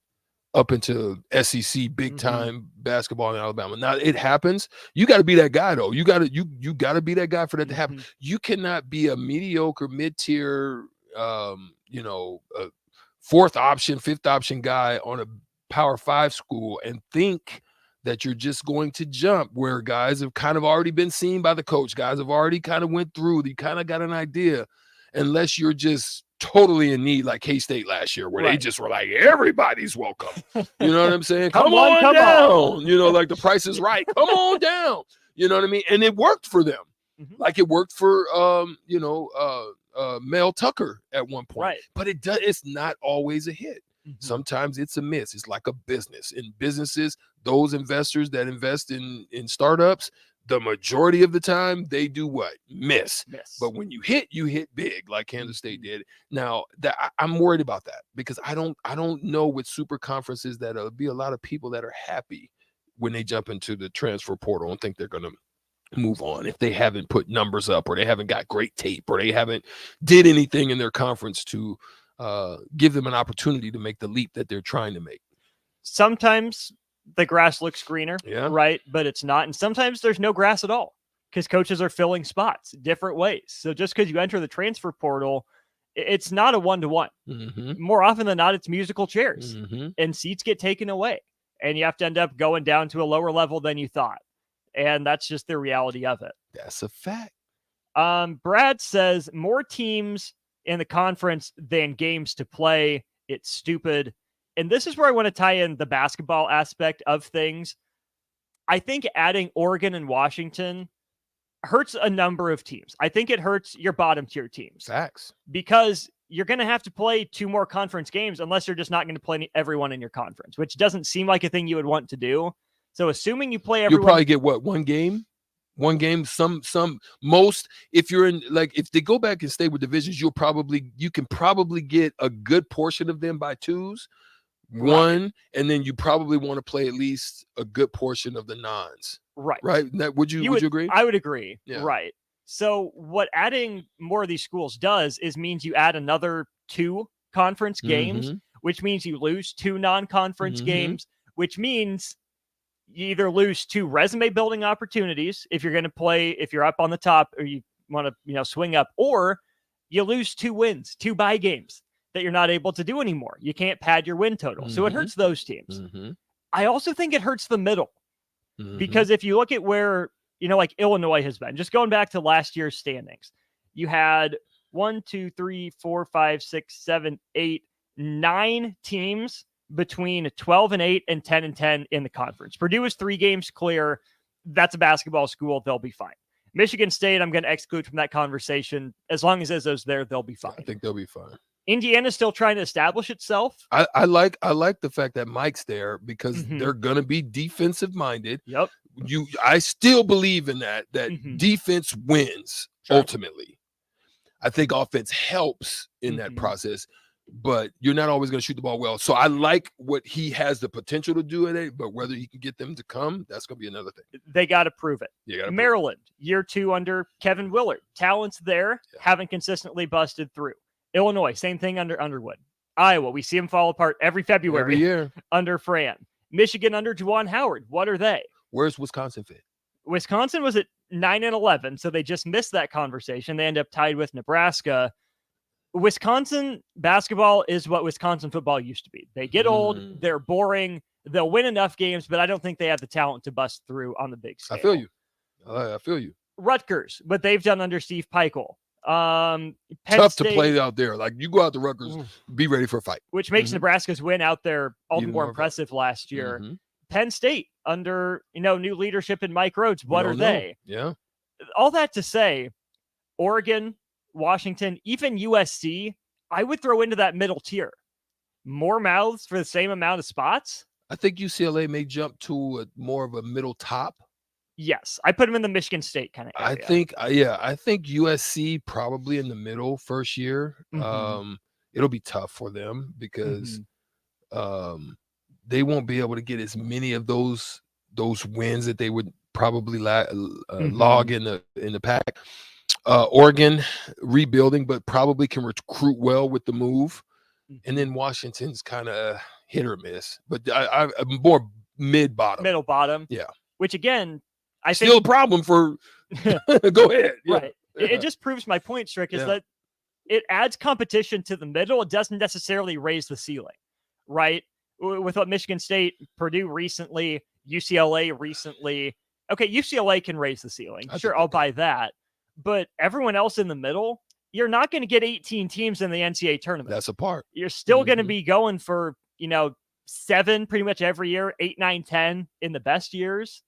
up into SEC big time basketball in Alabama. Now it happens. You got to be that guy though. You got to be that guy for that to happen. You cannot be a mediocre mid-tier, fourth option, fifth option guy on a Power 5 school and think that you're just going to jump where guys have kind of already been seen by the coach. Guys have already kind of went through. You kind of got an idea, unless you're just totally in need, like K-State last year, where they just were like, everybody's welcome. You know what I'm saying? Come on down. Like The Price is Right. Come on down. You know what I mean? And it worked for them. Like it worked for, Mel Tucker at one point. Right. But it's not always a hit. Sometimes it's a miss. It's like a business. In businesses, those investors that invest in startups, the majority of the time, they do what? Miss. But when you hit big, like Kansas State did. Now, I'm worried about that, because I don't know with super conferences that there'll be a lot of people that are happy when they jump into the transfer portal and think they're going to move on if they haven't put numbers up, or they haven't got great tape, or they haven't did anything in their conference to give them an opportunity to make the leap that they're trying to make. Sometimes the grass looks greener, right? But it's not. And sometimes there's no grass at all, because coaches are filling spots different ways. So just because you enter the transfer portal, it's not a one-to-one. More often than not, it's musical chairs, and seats get taken away, and you have to end up going down to a lower level than you thought. And that's just the reality of it. That's a fact. Brad says, more teams in the conference than games to play. It's stupid. And this is where I want to tie in the basketball aspect of things. I think adding Oregon and Washington hurts a number of teams. I think it hurts your bottom tier teams. Facts. Because you're going to have to play 2 more conference games, unless you're just not going to play everyone in your conference, which doesn't seem like a thing you would want to do. So assuming you play everyone, you'll probably get what, one game, some most, if you're in, like, if they go back and stay with divisions, you can probably get a good portion of them by 2s, one, and then you probably want to play at least a good portion of the nons. Right. Would you agree? I would agree. Yeah. Right. So what adding more of these schools does is means you add another 2 conference games, which means you lose 2 non-conference games, which means you either lose 2 resume building opportunities if you're going to play, if you're up on the top or you want to, swing up, or you lose 2 wins, 2 bye games that you're not able to do anymore. You can't pad your win total. So it hurts those teams. I also think it hurts the middle because if you look at where, like Illinois has been, just going back to last year's standings, you had 1, 2, 3, 4, 5, 6, 7, 8, 9 teams between 12-8 and 10-10 in the conference. Purdue is 3 games clear. That's a basketball school. They'll be fine. Michigan State, I'm going to exclude from that conversation. As long as Izzo's there, they'll be fine. I think they'll be fine. Indiana's still trying to establish itself. I like the fact that Mike's there because they're going to be defensive minded. Yep. I still believe in that defense wins ultimately. I think offense helps in that process, but you're not always going to shoot the ball well. So I like what he has the potential to do in it, but whether he can get them to come, that's going to be another thing. They got to prove it. Maryland, year 2 under Kevin Willard. Talent's there, haven't consistently busted through. Illinois, same thing under Underwood. Iowa, we see them fall apart every February. Every year. Under Fran. Michigan under Juwan Howard. What are they? Where's Wisconsin fit? Wisconsin was at 9-11, so they just missed that conversation. They end up tied with Nebraska. Wisconsin basketball is what Wisconsin football used to be. They get old, they're boring, they'll win enough games, but I don't think they have the talent to bust through on the big scale. I feel you. I feel you. Rutgers, what they've done under Steve Peichel. Penn Tough State, to play out there. Like you go out to Rutgers, be ready for a fight. which makes Nebraska's win out there all the more impressive last year. Penn State under new leadership in Mike Rhodes. What are they? Yeah. All that to say, Oregon, Washington, even USC, I would throw into that middle tier. More mouths for the same amount of spots. I think UCLA may jump to more of a middle top. Yes, I put them in the Michigan State kind of area. I think USC probably in the middle first year. It'll be tough for them because they won't be able to get as many of those wins that they would probably log in the pack. Oregon rebuilding, but probably can recruit well with the move. And then Washington's kind of hit or miss, but I'm more middle bottom. Yeah. Which again, I think still a problem for. Go ahead. Yeah. Right. It just proves my point, Strick, is that it adds competition to the middle. It doesn't necessarily raise the ceiling, right? With what Michigan State, Purdue recently, UCLA recently. Okay, UCLA can raise the ceiling. Sure, I'll buy that. But everyone else in the middle, you're not going to get 18 teams in the NCAA tournament. That's a part. You're still going to be going for, 7 pretty much every year, 8, 9, 10 in the best years.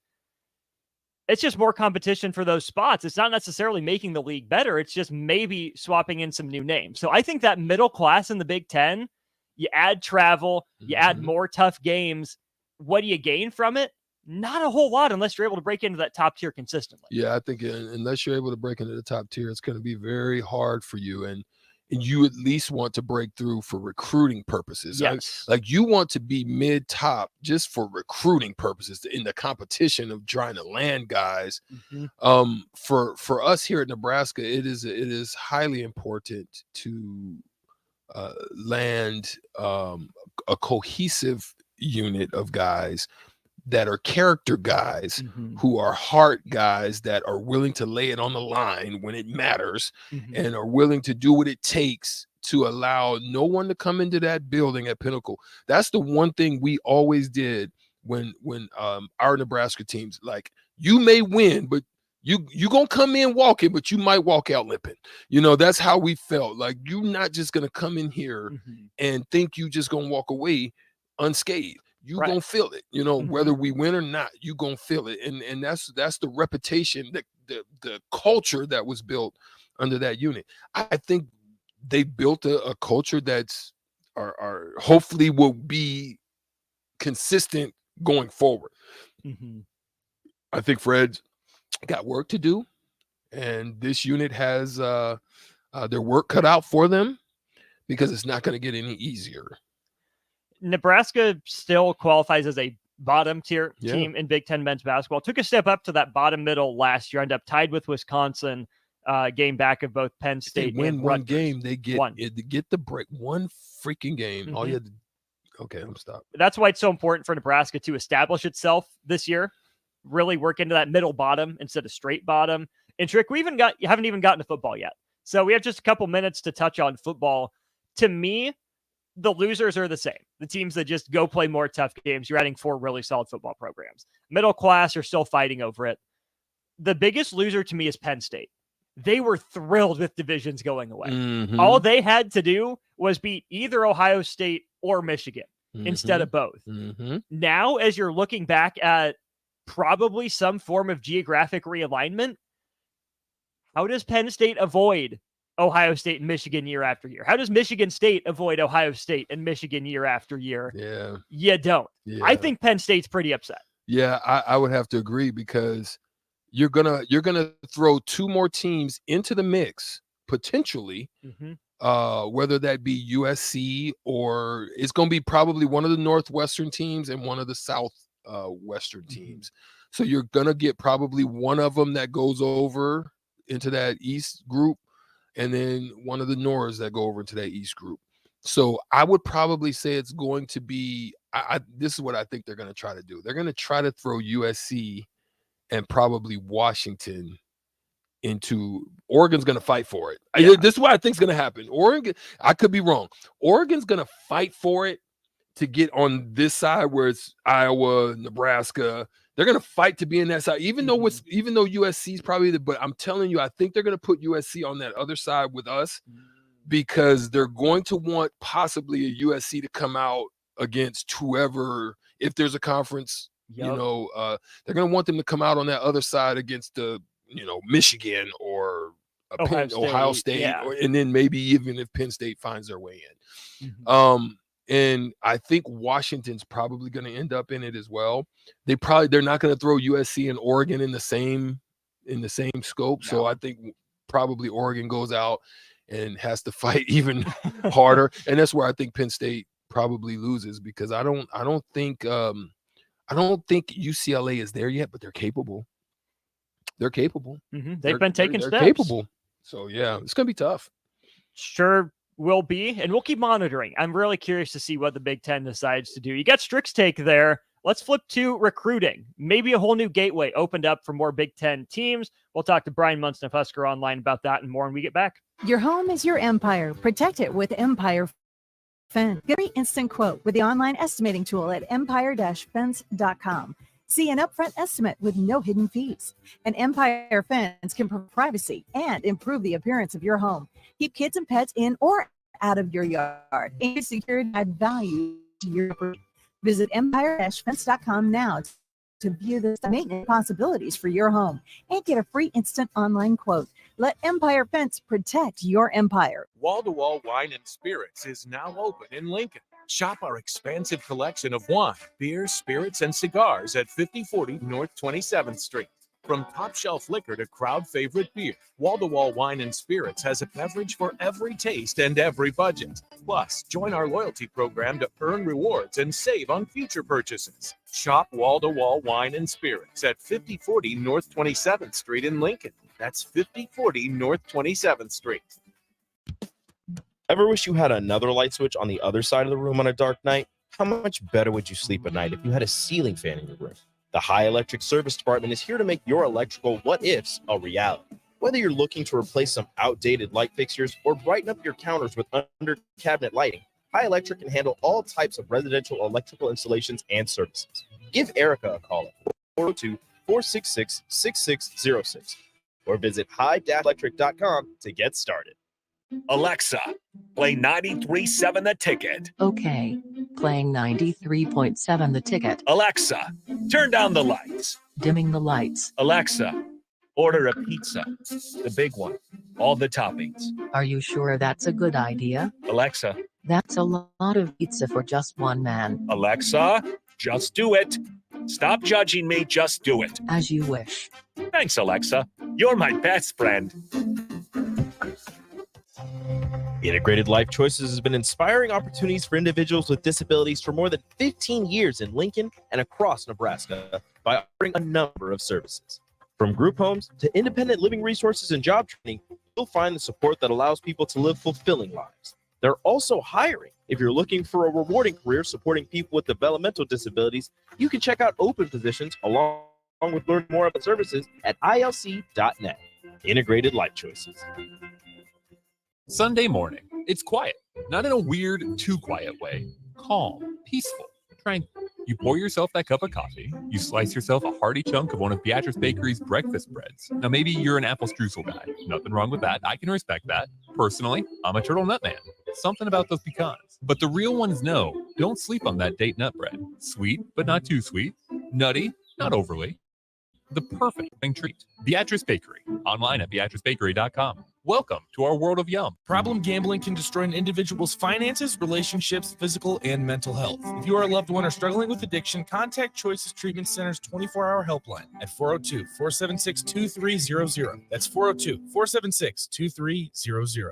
It's just more competition for those spots. It's not necessarily making the league better. It's just maybe swapping in some new names. So I think that middle class in the Big Ten, you add travel, you add more tough games. What do you gain from it? Not a whole lot unless you're able to break into that top tier consistently. Yeah, I think unless you're able to break into the top tier, it's going to be very hard for you. And you at least want to break through for recruiting purposes. Yes. Like you want to be mid-top just for recruiting purposes in the competition of trying to land guys. For us here at Nebraska, it is highly important to land a cohesive unit of guys that are character guys, who are heart guys that are willing to lay it on the line when it matters and are willing to do what it takes to allow no one to come into that building at Pinnacle. That's the one thing we always did when our Nebraska teams, like, you may win, but you gonna come in walking, but you might walk out limping. That's how we felt. Like, you're not just gonna come in here and think you just gonna walk away unscathed. You gonna feel it, whether we win or not, you gonna feel it. And that's the reputation, the culture that was built under that unit. I think they built a culture that's are hopefully will be consistent going forward. I think Fred's got work to do, and this unit has their work cut out for them because it's not going to get any easier. Nebraska still qualifies as a bottom tier team in Big Ten men's basketball. Took a step up to that bottom middle last year. Ended up tied with Wisconsin, game back of both Penn State. They win and one Rutgers. game, they get the break. One freaking game. All you had to Okay, I'm stopped. That's why it's so important for Nebraska to establish itself this year, really work into that middle bottom instead of straight bottom. And Trick, you haven't even gotten to football yet. So we have just a couple minutes to touch on football. To me, the losers are the same. The teams that just go play more tough games. You're adding 4 really solid football programs. Middle class are still fighting over it. The biggest loser to me is Penn State. They were thrilled with divisions going away. Mm-hmm. All they had to do was beat either Ohio State or Michigan instead of both. Mm-hmm. Now, as you're looking back at probably some form of geographic realignment, how does Penn State avoid Ohio State and Michigan year after year? How does Michigan State avoid Ohio State and Michigan year after year? Yeah. You don't. Yeah. I think Penn State's pretty upset. Yeah, I would have to agree because you're gonna throw 2 more teams into the mix potentially, whether that be USC or it's gonna be probably one of the Northwestern teams and one of the Southwestern teams. So you're gonna get probably one of them that goes over into that East group, and then one of the Norths that go over into that East group. So I would probably say it's going to be. This is what I think they're going to try to do. They're going to try to throw USC and probably Washington into Oregon's going to fight for it. Yeah. This is what I think is going to happen. Oregon, I could be wrong. Oregon's going to fight for it to get on this side where it's Iowa, Nebraska. They're going to fight to be in that side, even though USC is probably but I'm telling you, I think they're going to put USC on that other side with us because they're going to want possibly a USC to come out against whoever, if there's a conference, they're going to want them to come out on that other side against the, Michigan or Ohio State, and then maybe even if Penn State finds their way in. And I think Washington's probably going to end up in it as well. They're not going to throw USC and Oregon in the same scope. No. So I think probably Oregon goes out and has to fight even harder. And that's where I think Penn State probably loses because I don't think UCLA is there yet, but they're capable. They're capable. They've been taking steps. They're capable. So yeah, it's gonna be tough. Sure will be, and we'll keep monitoring. I'm really curious to see what the Big Ten decides to do. You got Strick's take there. Let's flip to recruiting. Maybe a whole new gateway opened up for more Big Ten teams. We'll talk to Brian Munson of Husker Online about that and more when we get back. Your home is your empire. Protect it with Empire Fence. Get an instant quote with the online estimating tool at empire-fence.com. See an upfront estimate with no hidden fees. An Empire Fence can provide privacy and improve the appearance of your home. Keep kids and pets in or out of your yard. And security add value to your property. Visit empire-fence.com now to view the maintenance possibilities for your home and get a free instant online quote. Let Empire Fence protect your empire. Wall-to-Wall Wine and Spirits is now open in Lincoln. Shop our expansive collection of wine, beer, spirits, and cigars at 5040 North 27th Street. From top shelf liquor to crowd favorite beer, Wall-to-Wall Wine and Spirits has a beverage for every taste and every budget. Plus, join our loyalty program to earn rewards and save on future purchases. Shop Wall-to-Wall Wine and Spirits at 5040 North 27th Street in Lincoln. That's 5040 North 27th Street. Ever wish you had another light switch on the other side of the room on a dark night? How much better would you sleep at night if you had a ceiling fan in your room? The High Electric Service Department is here to make your electrical what-ifs a reality. Whether you're looking to replace some outdated light fixtures or brighten up your counters with under-cabinet lighting, High Electric can handle all types of residential electrical installations and services. Give Erica a call at 402-466-6606 or visit high-electric.com to get started. Alexa, play 93.7 The Ticket. Okay, playing 93.7 The Ticket. Alexa, turn down the lights. Dimming the lights. Alexa, order a pizza. The big one. All the toppings. Are you sure that's a good idea? Alexa. That's a lot of pizza for just one man. Alexa, just do it. Stop judging me, just do it. As you wish. Thanks, Alexa. You're my best friend. Integrated Life Choices has been inspiring opportunities for individuals with disabilities for more than 15 years in Lincoln and across Nebraska by offering a number of services. From group homes to independent living resources and job training, you'll find the support that allows people to live fulfilling lives. They're also hiring. If you're looking for a rewarding career supporting people with developmental disabilities, you can check out open positions along with learning more about services at ilc.net. Integrated Life Choices. Sunday morning. It's quiet, not in a weird, too quiet way. Calm, peaceful, tranquil. You pour yourself that cup of coffee. You slice yourself a hearty chunk of one of Beatrice Bakery's breakfast breads. Now, maybe you're an apple streusel guy. Nothing wrong with that. I can respect that. Personally, I'm a turtle nut man. Something about those pecans. But the real ones know, don't sleep on that date nut bread. Sweet, but not too sweet. Nutty, not overly. The perfect treat. Beatrice Bakery. Online at beatricebakery.com. Welcome to our world of yum. Problem gambling can destroy an individual's finances, relationships, physical, and mental health. If you are a loved one or struggling with addiction, contact Choices Treatment Center's 24-hour helpline at 402-476-2300. That's 402-476-2300.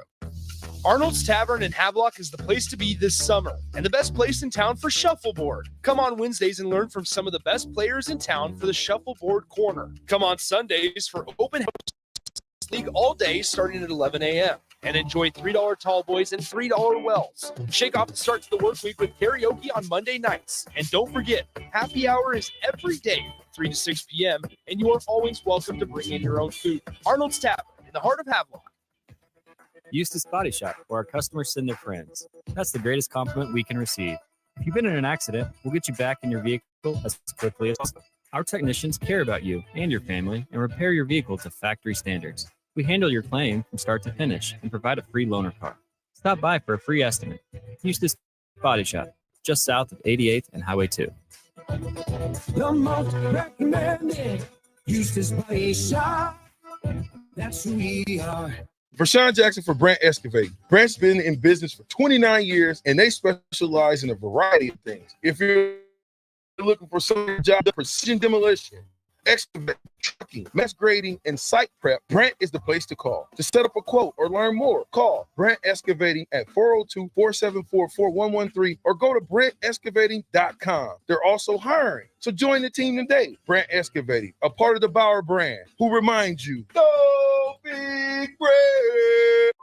Arnold's Tavern in Havelock is the place to be this summer and the best place in town for shuffleboard. Come on Wednesdays and learn from some of the best players in town for the Shuffleboard Corner. Come on Sundays for open house league all day starting at 11 a.m. and enjoy $3 tall boys and $3 wells. Shake off the start to the work week with karaoke on Monday nights. And don't forget, happy hour is every day from 3 to 6 p.m. and you are always welcome to bring in your own food. Arnold's Tavern in the heart of Havelock. Eustace Body Shop, where our customers send their friends. That's the greatest compliment we can receive. If you've been in an accident, we'll get you back in your vehicle as quickly as possible. Our technicians care about you and your family and repair your vehicle to factory standards. We handle your claim from start to finish and provide a free loaner car. Stop by for a free estimate. Eustace Body Shop, just south of 88th and Highway 2. The most recommended Eustace Body Shop. That's who we are. For Sean Jackson for Brant Excavating. Brant's been in business for 29 years and they specialize in a variety of things. If you're looking for some job, precision demolition, excavating, trucking, mass grading, and site prep, Brant is the place to call. To set up a quote or learn more, call Brant Excavating at 402-474-4113 or go to BrantExcavating.com. They're also hiring, so join the team today. Brant Excavating, a part of the Bauer brand, who reminds you, go big Brant!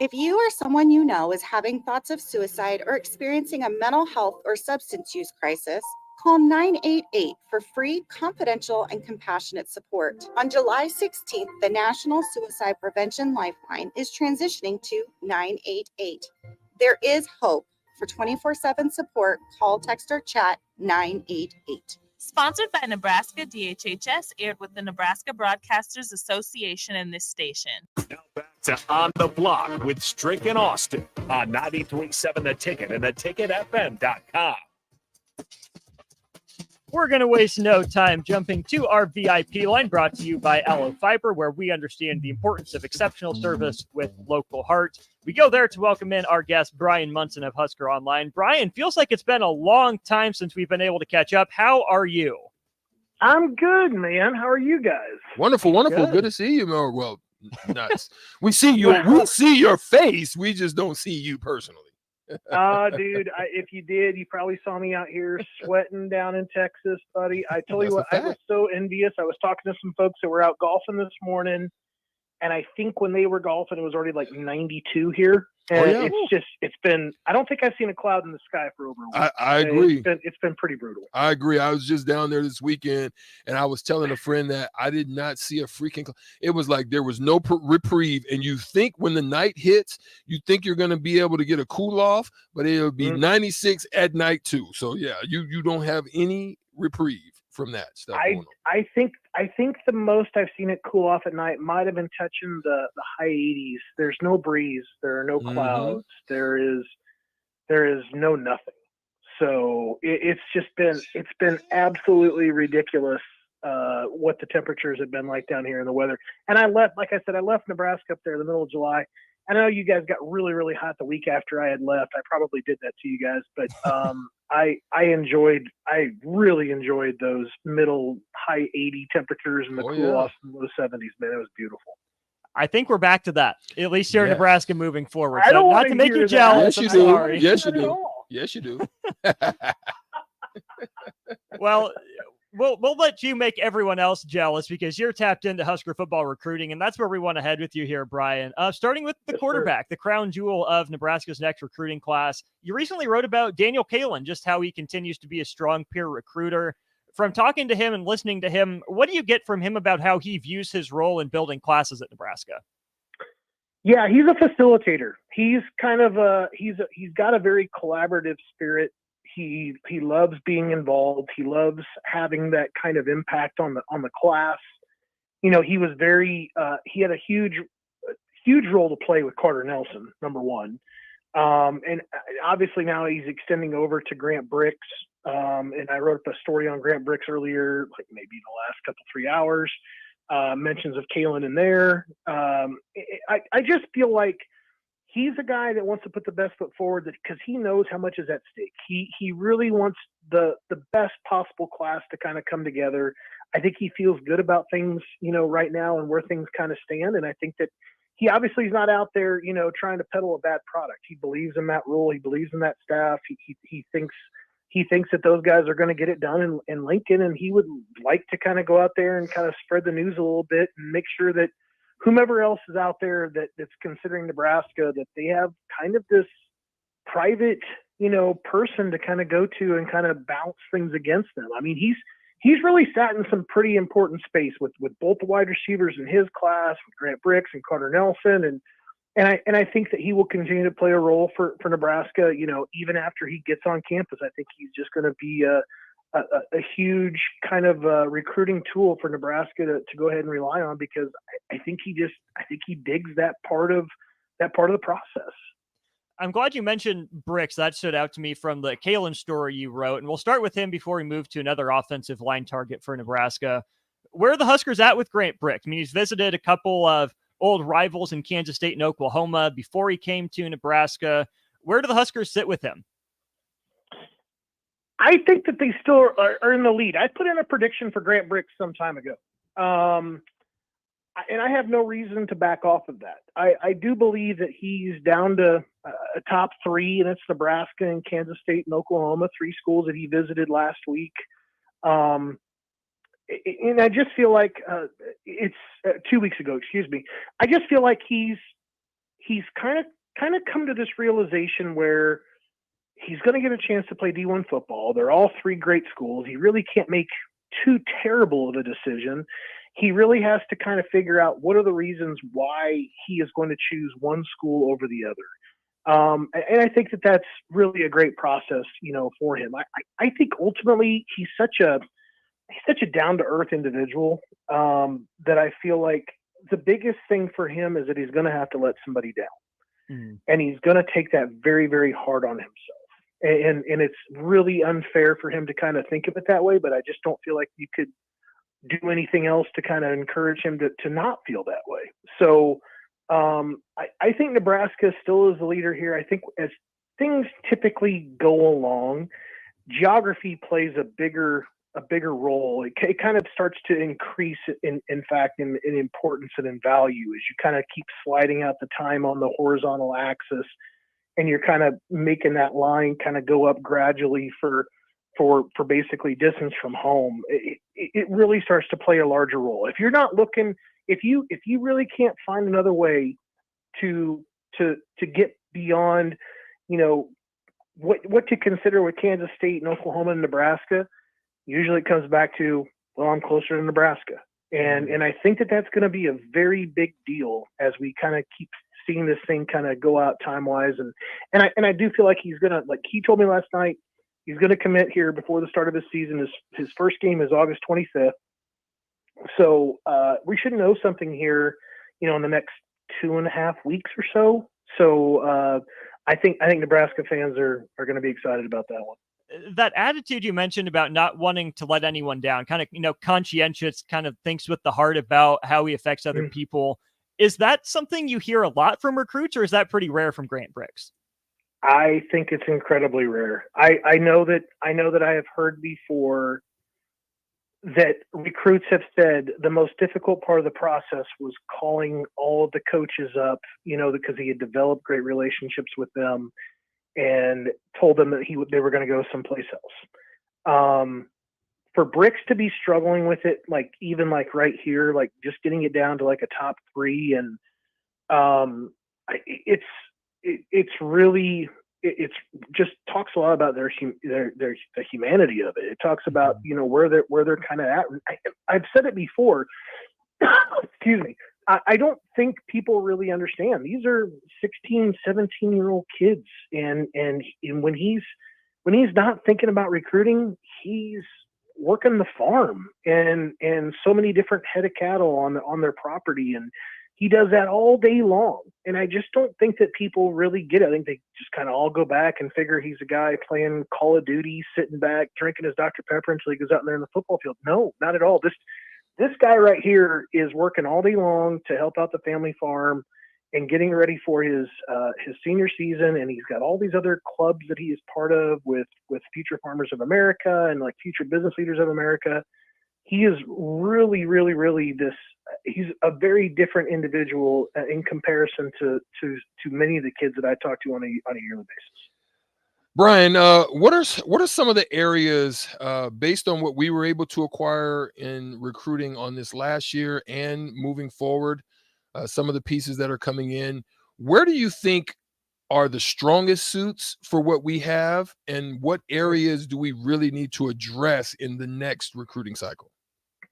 If you or someone you know is having thoughts of suicide or experiencing a mental health or substance use crisis, call 988 for free, confidential, and compassionate support. On July 16th, the National Suicide Prevention Lifeline is transitioning to 988. There is hope. For 24/7 support, call, text, or chat 988. Sponsored by Nebraska DHHS, aired with the Nebraska Broadcasters Association and this station. Now back to On the Block with Strick and Austin on 93.7 The Ticket and theticketfm.com. We're going to waste no time jumping to our VIP line, brought to you by Allo Fiber, where we understand the importance of exceptional service with local heart. We go there to welcome in our guest, Brian Munson of Husker Online. Brian, feels like it's been a long time since we've been able to catch up. How are you? I'm good, man. How are you guys? Wonderful, wonderful. Good to see you, man. Well, nice. We see your face. We just don't see you personally. Dude, if you did, you probably saw me out here sweating down in Texas, buddy. I tell you what, I was so envious. I was talking to some folks that were out golfing this morning, and I think when they were golfing, it was already like 92 here. And it's been, I don't think I've seen a cloud in the sky for over a week. I agree. It's been pretty brutal. I agree. I was just down there this weekend, and I was telling a friend that I did not see a freaking it was like there was no reprieve. And you think when the night hits, you think you're going to be able to get a cool off, but it'll be 96 at night too. So yeah, you don't have any reprieve from that stuff. I think the most I've seen it cool off at night might have been touching the high 80s. There's no breeze. There are no clouds. There is no nothing. So it's been absolutely ridiculous what the temperatures have been like down here in the weather. And I left Nebraska up there in the middle of July. I know you guys got really, really hot the week after I had left. I probably did that to you guys, but I really enjoyed those middle high 80 temperatures and the cool off in the low 70s, man. It was beautiful. I think we're back to that, at least here in Nebraska moving forward. I don't not to make you jealous. Yes, you do. Sorry. Yes, you do. Yes, you do. Well, We'll let you make everyone else jealous because you're tapped into Husker football recruiting, and that's where we want to head with you here, Brian. Starting with the quarterback, the crown jewel of Nebraska's next recruiting class. You recently wrote about Daniel Kalen, just how he continues to be a strong peer recruiter. From talking to him and listening to him, what do you get from him about how he views his role in building classes at Nebraska? Yeah, he's a facilitator. He's kind of he's got a very collaborative spirit. He loves being involved. He loves having that kind of impact on the class. You know, he was very he had a huge role to play with Carter Nelson, number one. And obviously now he's extending over to Grant Bricks. And I wrote up a story on Grant Bricks earlier, like maybe in the last 3 hours. Mentions of Kalen in there. I just feel like he's a guy that wants to put the best foot forward because he knows how much is at stake. He really wants the best possible class to kind of come together. I think he feels good about things, you know, right now and where things kind of stand. And I think that he obviously is not out there, you know, trying to peddle a bad product. He believes in Matt Rule. He believes in that staff. He thinks that those guys are going to get it done in Lincoln, and he would like to kind of go out there and kind of spread the news a little bit and make sure that whomever else is out there that's considering Nebraska, that they have kind of this private, you know, person to kind of go to and kind of bounce things against them. I mean, he's really sat in some pretty important space with both the wide receivers in his class, with Grant Bricks and Carter Nelson, and I think that he will continue to play a role for Nebraska, you know, even after he gets on campus. I think he's just going to be a huge kind of recruiting tool for Nebraska to go ahead and rely on, because I think he digs that part of the process. I'm glad you mentioned Bricks. That stood out to me from the Kalen story you wrote. And we'll start with him before we move to another offensive line target for Nebraska. Where are the Huskers at with Grant Bricks? I mean, he's visited a couple of old rivals in Kansas State and Oklahoma before he came to Nebraska. Where do the Huskers sit with him? I think that they still are in the lead. I put in a prediction for Grant Bricks some time ago. And I have no reason to back off of that. I do believe that he's down to a top three, and it's Nebraska and Kansas State and Oklahoma, three schools that he visited last week. And I just feel like it's 2 weeks ago, excuse me. I just feel like he's kind of come to this realization where he's going to get a chance to play D1 football. They're all three great schools. He really can't make too terrible of a decision. He really has to kind of figure out what are the reasons why he is going to choose one school over the other. And I think that that's really a great process, you know, for him. I think ultimately he's such a down-to-earth individual that I feel like the biggest thing for him is that he's going to have to let somebody down. And he's going to take that very, very hard on himself. And it's really unfair for him to kind of think of it that way, but I just don't feel like you could do anything else to kind of encourage him to not feel that way. So I think Nebraska still is the leader here. I think as things typically go along, geography plays a bigger role. It kind of starts to increase in importance and in value as you kind of keep sliding out the time on the horizontal axis, and you're kind of making that line kind of go up gradually for basically distance from home. It really starts to play a larger role. If you're not looking, if you really can't find another way to get beyond, you know, what to consider with Kansas State and Oklahoma and Nebraska, usually it comes back to, well, I'm closer to Nebraska. And I think that that's going to be a very big deal as we kind of keep seeing this thing kind of go out time-wise. And I do feel like he's going to, like he told me last night, he's going to commit here before the start of his season. His first game is August 25th. So we should know something here, you know, in the next 2.5 weeks or so. So I think Nebraska fans are going to be excited about that one. That attitude you mentioned about not wanting to let anyone down, kind of, you know, conscientious, kind of thinks with the heart about how he affects other people. Is that something you hear a lot from recruits, or is that pretty rare from Grant Bricks? I think it's incredibly rare. I know that I have heard before that recruits have said the most difficult part of the process was calling all of the coaches up, you know, because he had developed great relationships with them and told them that they were going to go someplace else. for Bricks to be struggling with it, like even like right here, like just getting it down to like a top 3, and it's really it's just talks a lot about the humanity of it. It talks about where they're kind of at. I've said it before. Excuse me. I don't think people really understand. These are 16, 17-year-old kids, and when he's not thinking about recruiting, he's working the farm and so many different head of cattle on their property, and he does that all day long. And I just don't think that people really get it. I think they just kind of all go back and figure he's a guy playing Call of Duty, sitting back, drinking his Dr. Pepper until he goes out there in the football field. No, not at all. This guy right here is working all day long to help out the family farm and getting ready for his senior season. And he's got all these other clubs that he is part of with Future Farmers of America and like Future Business Leaders of America. He is really, really, really he's a very different individual in comparison to many of the kids that I talk to on a yearly basis. Brian, what are some of the areas based on what we were able to acquire in recruiting on this last year and moving forward, some of the pieces that are coming in, where do you think are the strongest suits for what we have, and what areas do we really need to address in the next recruiting cycle?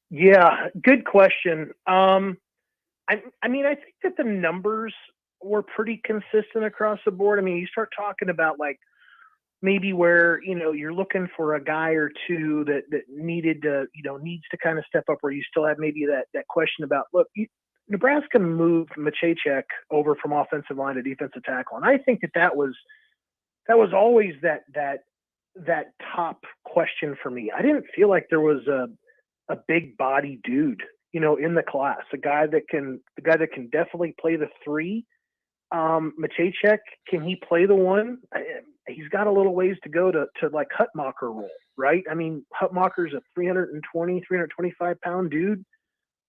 Yeah, good question. I mean, I think that the numbers were pretty consistent across the board. I mean, you start talking about like maybe where, you're looking for a guy or two that needs to kind of step up, where you still have maybe that question about, look, Nebraska moved Machachek over from offensive line to defensive tackle. And I think that was always that top question for me. I didn't feel like there was a big body dude, in the class, the guy that can definitely play the 3. Machachek, can he play the 1? He's got a little ways to go to like Hutmacher role, right? I mean, Hutmacher's a 325 pound dude.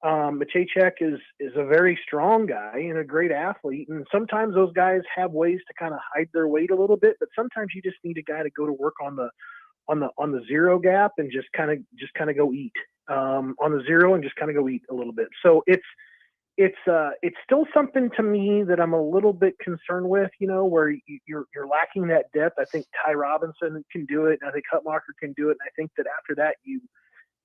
Machachek is a very strong guy and a great athlete. And sometimes those guys have ways to kind of hide their weight a little bit, but sometimes you just need a guy to go to work on the zero gap and just kind of go eat on the zero and just kind of go eat a little bit. So it's still something to me that I'm a little bit concerned with, where you're lacking that depth. I think Ty Robinson can do it, and I think Hutmacher can do it. And I think that after that, you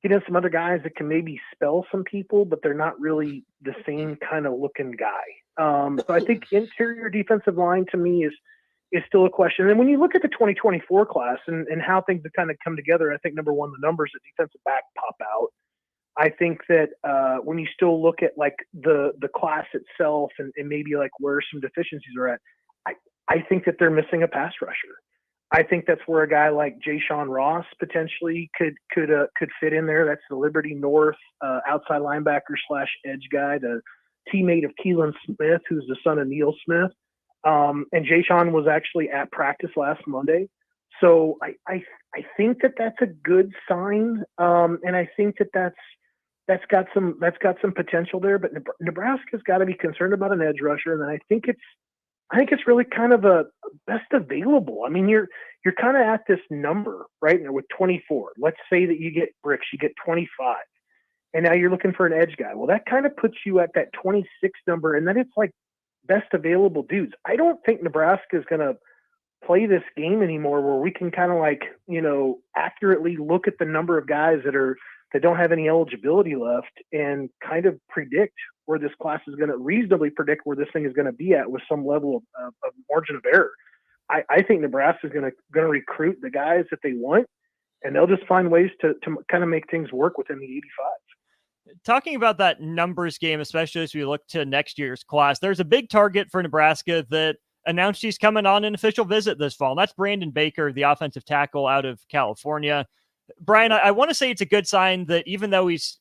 get in some other guys that can maybe spell some people, but they're not really the same kind of looking guy. So I think interior defensive line to me is still a question. And when you look at the 2024 class and how things have kind of come together, I think number one, the numbers at defensive back pop out. I think that when you still look at like the class itself and maybe like where some deficiencies are at, I think that they're missing a pass rusher. I think that's where a guy like Ja'Shawn Ross potentially could fit in there. That's the Liberty North outside linebacker / edge guy, the teammate of Keelan Smith, who's the son of Neil Smith. And Ja'Shawn was actually at practice last Monday. So I think that that's a good sign. And I think that that's got some potential there, but Nebraska's got to be concerned about an edge rusher. And then I think it's really kind of a best available. I mean, you're kind of at this number right now with 24. Let's say that you get Bricks, you get 25, and now you're looking for an edge guy. Well, that kind of puts you at that 26 number, and then it's like best available dudes. I don't think Nebraska is going to play this game anymore where we can kind of like, accurately look at the number of guys that don't have any eligibility left and kind of predict where this class is going to reasonably predict where this thing is going to be at with some level of margin of error. I think Nebraska is going to recruit the guys that they want, and they'll just find ways to kind of make things work within the 85. Talking about that numbers game, especially as we look to next year's class, there's a big target for Nebraska that announced he's coming on an official visit this fall. And that's Brandon Baker, the offensive tackle out of California. Brian, I want to say it's a good sign that even though he's,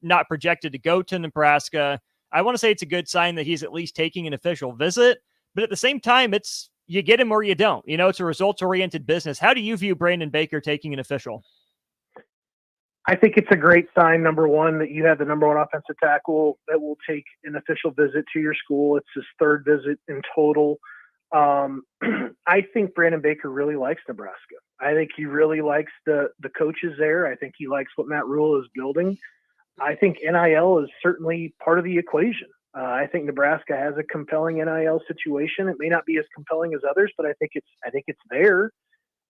not projected to go to Nebraska, I want to say it's a good sign that he's at least taking an official visit. But at the same time, it's you get him or you don't. It's a results-oriented business. How do you view Brandon Baker taking an official? I think it's a great sign, number one, that you have the number one offensive tackle that will take an official visit to your school. It's his 3rd visit in total. I think Brandon Baker really likes Nebraska. I think he really likes the coaches there. I think he likes what Matt Rule is building. I think NIL is certainly part of the equation. I think Nebraska has a compelling NIL situation. It may not be as compelling as others, but I think it's there.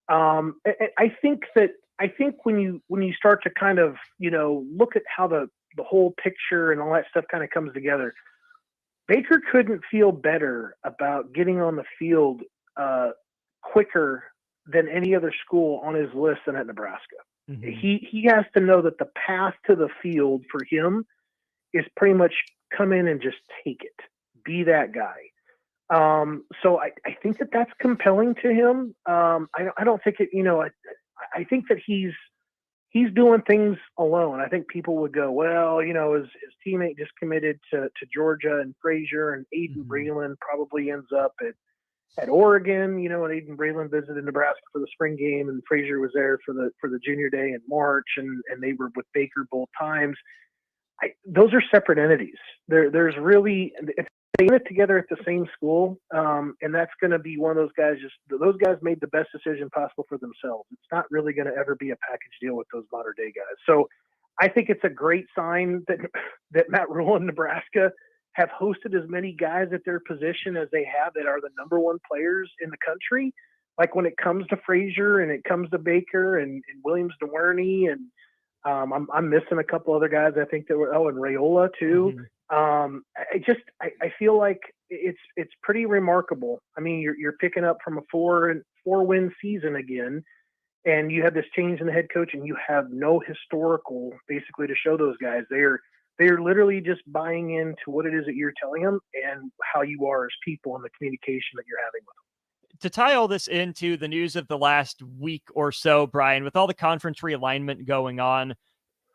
And I think when you start to kind of, look at how the whole picture and all that stuff kind of comes together, Baker couldn't feel better about getting on the field quicker than any other school on his list than at Nebraska. Mm-hmm. He has to know that the path to the field for him is pretty much come in and just take it, be that guy. So I think that's compelling to him. I don't think it, I think that he's doing things alone. I think people would go, well, his teammate just committed to Georgia and Frazier, and Aiden Breland probably ends up at Oregon, and Aiden Breland visited Nebraska for the spring game, and Frazier was there for the junior day in March, and they were with Baker both times. Those are separate entities. There's really, if they get together at the same school, and that's going to be one of those guys. Those guys made the best decision possible for themselves. It's not really going to ever be a package deal with those modern day guys. So I think it's a great sign that Matt Rule in Nebraska have hosted as many guys at their position as they have that are the number one players in the country. Like when it comes to Frazier and it comes to Baker and Williams DeWerney, and I'm missing a couple other guys I think that were, and Raiola too. I feel like it's pretty remarkable. I mean, you're picking up from a 4-win season again, and you have this change in the head coach, and you have no historical basically to show those guys. They're literally just buying into what it is that you're telling them and how you are as people and the communication that you're having with them. To tie all this into the news of the last week or so, Brian, with all the conference realignment going on,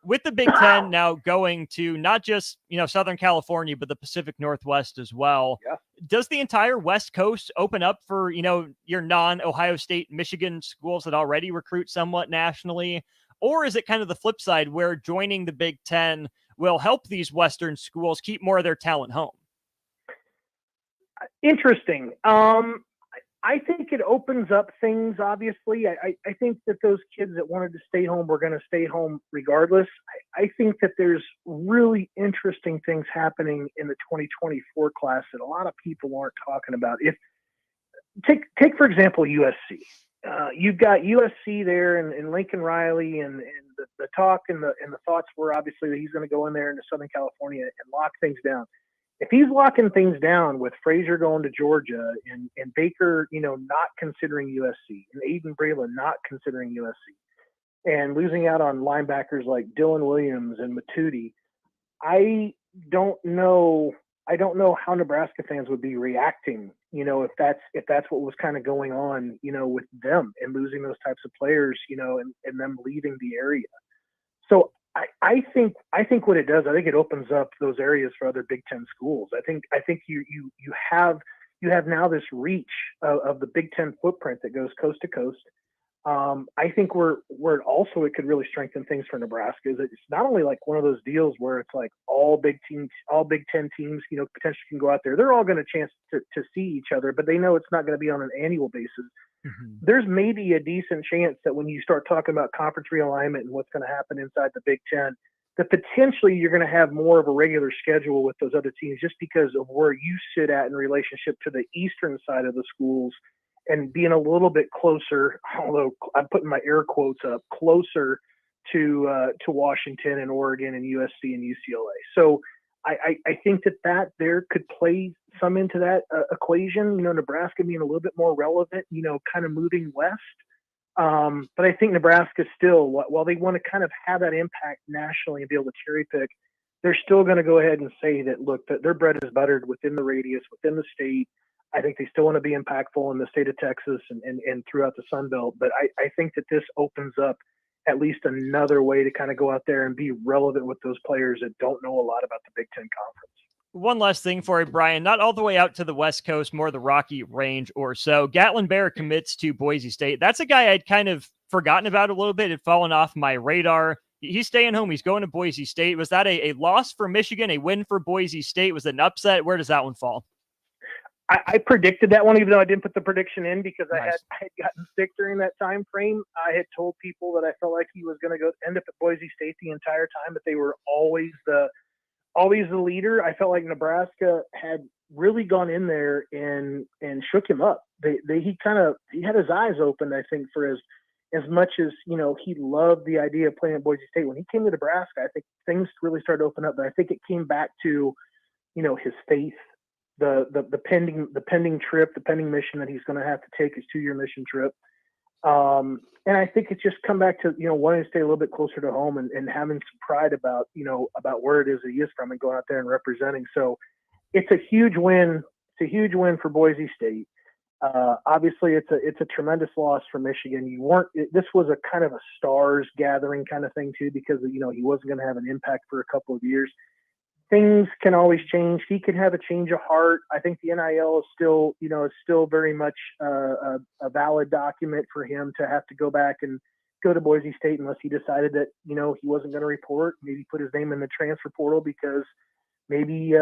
with the Big Ten now going to not just, Southern California, but the Pacific Northwest as well, does the entire West Coast open up for, your non-Ohio State, Michigan schools that already recruit somewhat nationally? Or is it kind of the flip side where joining the Big Ten will help these Western schools keep more of their talent home? Interesting. I think it opens up things, obviously. I think that those kids that wanted to stay home were going to stay home regardless. I think that there's really interesting things happening in the 2024 class that a lot of people aren't talking about. Take for example, USC. You've got USC there and Lincoln Riley, and the talk and the thoughts were obviously that he's going to go in there into Southern California and lock things down. If he's locking things down with Frazier going to Georgia and Baker, not considering USC, and Aiden Breland not considering USC, and losing out on linebackers like Dylan Williams and Matudi, I don't know how Nebraska fans would be reacting, if that's what was kind of going on, with them and losing those types of players, and them leaving the area. So I think what it does, I think it opens up those areas for other Big Ten schools. I think you have now this reach of the Big Ten footprint that goes coast to coast. I think where it could really strengthen things for Nebraska is that it's not only like one of those deals where it's like all Big Ten teams, potentially can go out there. They're all going to chance to see each other, but they know it's not going to be on an annual basis. Mm-hmm. There's maybe a decent chance that when you start talking about conference realignment and what's going to happen inside the Big Ten, that potentially you're going to have more of a regular schedule with those other teams just because of where you sit at in relationship to the eastern side of the schools and being a little bit closer, although I'm putting my air quotes up, closer to Washington and Oregon and USC and UCLA. So I think that there could play some into that equation, Nebraska being a little bit more relevant, kind of moving west. But I think Nebraska still, while they want to kind of have that impact nationally and be able to cherry pick, they're still going to go ahead and say that, look, that their bread is buttered within the radius, within the state. I think they still want to be impactful in the state of Texas and throughout the Sun Belt. But I think that this opens up at least another way to kind of go out there and be relevant with those players that don't know a lot about the Big Ten Conference. One last thing for you, Brian, not all the way out to the West Coast, more the Rocky Range or so. Gatlin Bear commits to Boise State. That's a guy I'd kind of forgotten about a little bit. It had fallen off my radar. He's staying home. He's going to Boise State. Was that a loss for Michigan, a win for Boise State? Was it an upset? Where does that one fall? I predicted that one, even though I didn't put the prediction in because I Nice. had gotten sick during that time frame. I had told people that I felt like he was going to end up at Boise State the entire time, but they were always the leader. I felt like Nebraska had really gone in there and shook him up. He had his eyes opened, I think, for as much as, he loved the idea of playing at Boise State. When he came to Nebraska, I think things really started to open up, but I think it came back to, his faith, the pending trip, the pending mission that he's going to have to take, his 2-year mission trip. And I think it's just come back to, wanting to stay a little bit closer to home and having some pride about, about where it is that he is from and going out there and representing. So it's a huge win. It's a huge win for Boise State. Obviously it's a tremendous loss for Michigan. This was a kind of a stars gathering kind of thing too, because, he wasn't going to have an impact for a couple of years. Things can always change. He could have a change of heart. I think the NIL is still very much a valid document for him to have to go back and go to Boise State unless he decided that, he wasn't going to report, maybe put his name in the transfer portal because maybe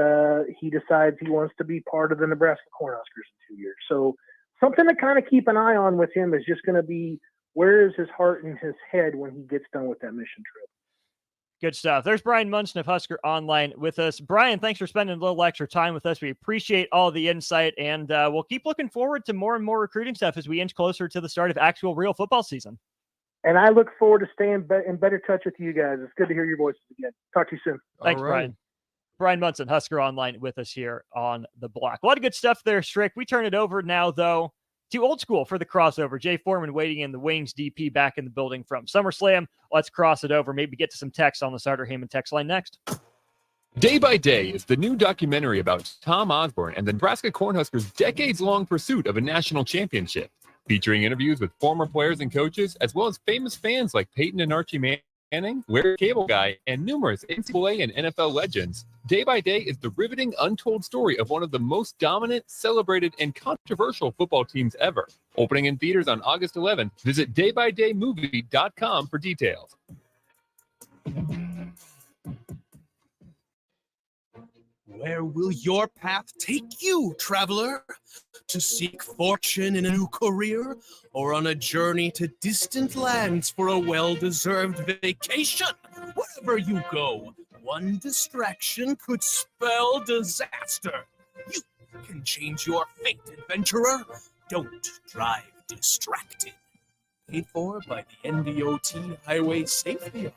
he decides he wants to be part of the Nebraska Cornhuskers in 2 years. So something to kind of keep an eye on with him is just going to be, where is his heart and his head when he gets done with that mission trip? Good stuff. There's Brian Munson of Husker Online with us. Brian, thanks for spending a little extra time with us. We appreciate all the insight, and we'll keep looking forward to more and more recruiting stuff as we inch closer to the start of actual real football season. And I look forward to staying in better touch with you guys. It's good to hear your voices again. Talk to you soon. Thanks, Brian. Brian Munson, Husker Online with us here on the block. A lot of good stuff there, Strick. We turn it over now, though, to old school for the crossover. Jay Foreman waiting in the wings, DP back in the building from SummerSlam. Let's cross it over. Maybe get to some text on the Sartor Heyman text line next. Day by Day is the new documentary about Tom Osborne and the Nebraska Cornhuskers' decades-long pursuit of a national championship, featuring interviews with former players and coaches, as well as famous fans like Peyton and Archie Manning, Larry Cable Guy, and numerous NCAA and NFL legends. Day by Day is the riveting, untold story of one of the most dominant, celebrated, and controversial football teams ever. Opening in theaters on August 11th. Visit daybydaymovie.com for details. Where will your path take you, traveler? To seek fortune in a new career, or on a journey to distant lands for a well-deserved vacation? Wherever you go, one distraction could spell disaster. You can change your fate, adventurer. Don't drive distracted. Paid for by the NDOT Highway Safety Office.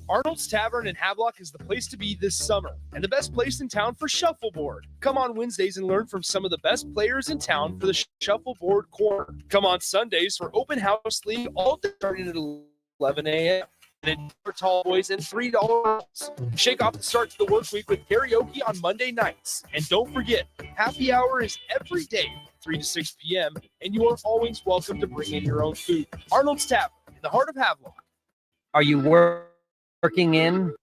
Arnold's Tavern in Havelock is the place to be this summer, and the best place in town for shuffleboard. Come on Wednesdays and learn from some of the best players in town for the Shuffleboard Corner. Come on Sundays for Open House League, all day starting at 11 a.m. And for tall boys and $3 bills. Shake off the start to the work week with karaoke on Monday nights. And don't forget, happy hour is every day from 3 to 6 p.m., and you are always welcome to bring in your own food. Arnold's Tavern in the heart of Havelock. Are you working in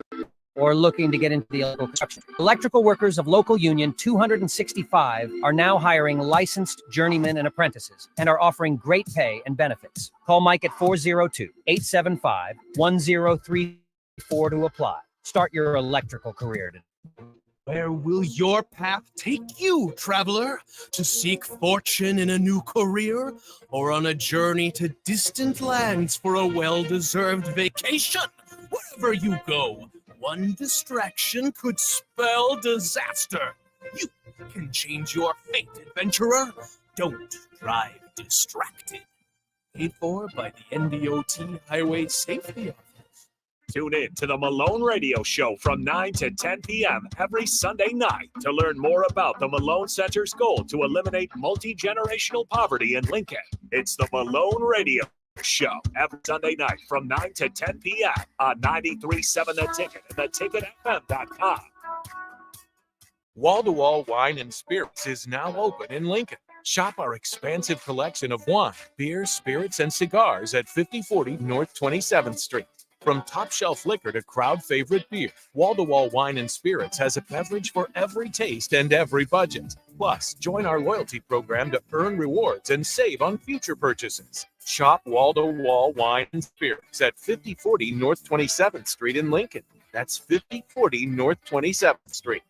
or looking to get into the electrical construction? Electrical workers of local union 265 are now hiring licensed journeymen and apprentices and are offering great pay and benefits. Call Mike at 402-875-1034 to apply. Start your electrical career today. Where will your path take you, traveler? To seek fortune in a new career, or on a journey to distant lands for a well-deserved vacation? Wherever you go, one distraction could spell disaster. You can change your fate, adventurer. Don't drive distracted. Paid for by the NDOT Highway Safety Office. Tune in to the Malone Radio Show from 9 to 10 p.m. every Sunday night to learn more about the Malone Center's goal to eliminate multi-generational poverty in Lincoln. It's the Malone Radio Show every Sunday night from 9 to 10 p.m. on 93.7 The Ticket and theticketfm.com. Wall-to-Wall Wine and Spirits is now open in Lincoln. Shop our expansive collection of wine, beer, spirits, and cigars at 5040 North 27th Street. From top-shelf liquor to crowd-favorite beer, Wall-to-Wall Wine and Spirits has a beverage for every taste and every budget. Plus, join our loyalty program to earn rewards and save on future purchases. Shop Wall-to-Wall Wine and Spirits at 5040 North 27th Street in Lincoln. That's 5040 North 27th Street.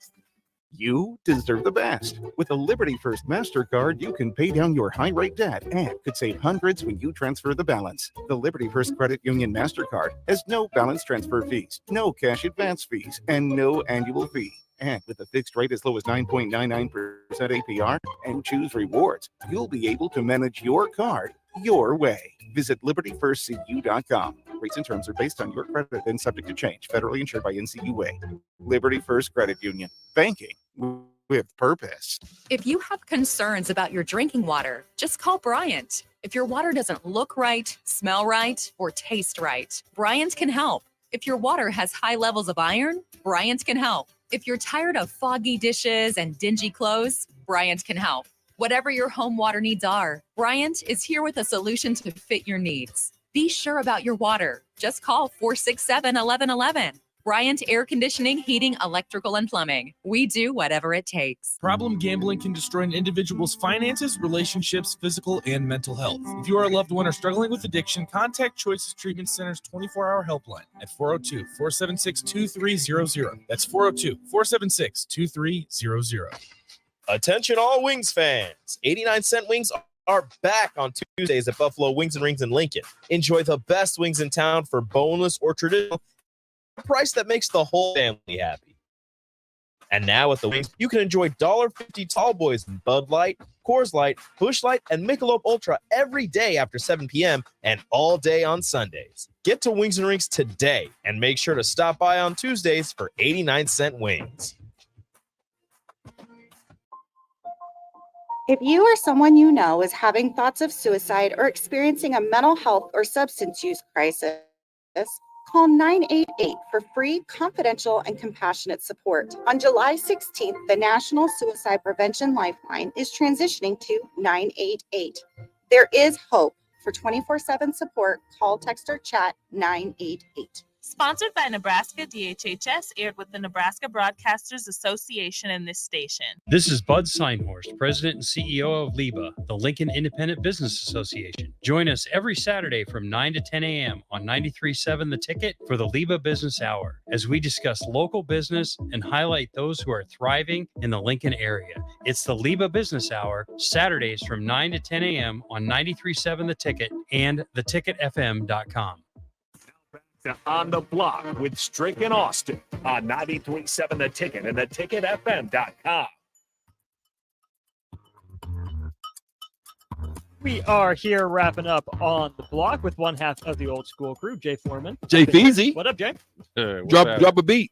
You deserve the best. With a Liberty First MasterCard, you can pay down your high-rate debt and could save hundreds when you transfer the balance. The Liberty First Credit Union MasterCard has no balance transfer fees, no cash advance fees, and no annual fee. And with a fixed rate as low as 9.99% APR and choose rewards, you'll be able to manage your card your way. Visit libertyfirstcu.com. Rates and terms are based on your credit and subject to change. Federally insured by NCUA. Liberty First Credit Union. Banking with purpose. If you have concerns about your drinking water, just call Bryant. If your water doesn't look right, smell right, or taste right, Bryant can help. If your water has high levels of iron, Bryant can help. If you're tired of foggy dishes and dingy clothes, Bryant can help. Whatever your home water needs are, Bryant is here with a solution to fit your needs. Be sure about your water. Just call 467-1111. Bryant Air Conditioning, Heating, Electrical, and Plumbing. We do whatever it takes. Problem gambling can destroy an individual's finances, relationships, physical, and mental health. If you are a loved one or struggling with addiction, contact Choices Treatment Center's 24-hour helpline at 402-476-2300. That's 402-476-2300. Attention all Wings fans. 89-cent wings are back on Tuesdays at Buffalo Wings and Rings in Lincoln. Enjoy the best wings in town for boneless or traditional, a price that makes the whole family happy. And now with the wings, you can enjoy $1.50 tall boys, Bud Light, Coors Light, Busch Light, and Michelob Ultra every day after 7 p.m. and all day on Sundays. Get to Wings and Rings today and make sure to stop by on Tuesdays for 89-cent wings. If you or someone you know is having thoughts of suicide or experiencing a mental health or substance use crisis, call 988 for free, confidential, and compassionate support. On July 16th, the National Suicide Prevention Lifeline is transitioning to 988. There is hope. For 24/7 support, call, text, or chat 988. Sponsored by Nebraska DHHS, aired with the Nebraska Broadcasters Association and this station. This is Bud Seinhorst, President and CEO of LIBA, the Lincoln Independent Business Association. Join us every Saturday from 9 to 10 a.m. on 93.7 The Ticket for the LIBA Business Hour, as we discuss local business and highlight those who are thriving in the Lincoln area. It's the LIBA Business Hour, Saturdays from 9 to 10 a.m. on 93.7 The Ticket and theticketfm.com. On the Block with Strick and Austin on 93.7 The Ticket and theticketfm.com. We are here wrapping up on the block with one half of the old school crew, Jay Foreman. Jay Feezy. What up, Jay? Drop a beat.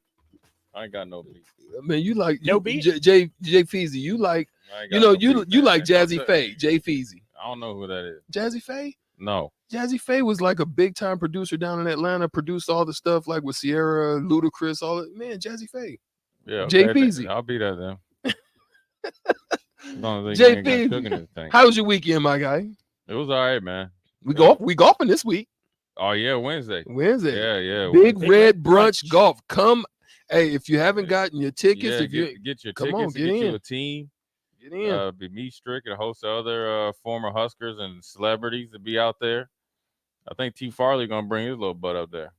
I ain't got no beat. I mean, you like no beat. Jay Feezy. You like you like Jazzy Faye. Jay Feezy. I don't know who that is. Jazzy Faye? No. Jazzy Faye was like a big time producer down in Atlanta. Produced all the stuff like with Sierra, Ludacris, all that. Man, Jazzy Faye. Yeah. Jay Feezy. I'll be that then. Jay Feezy. How was your weekend, my guy? It was all right, man. We golfing this week. Oh yeah, Wednesday. Yeah. Big Red Brunch Golf. Come, hey, if you haven't gotten your tickets, if you get your come tickets, on, get you in. a team. Get in. Be me, Strick, and a host of other former Huskers and celebrities to be out there. I think T. Farley gonna bring his little butt up there.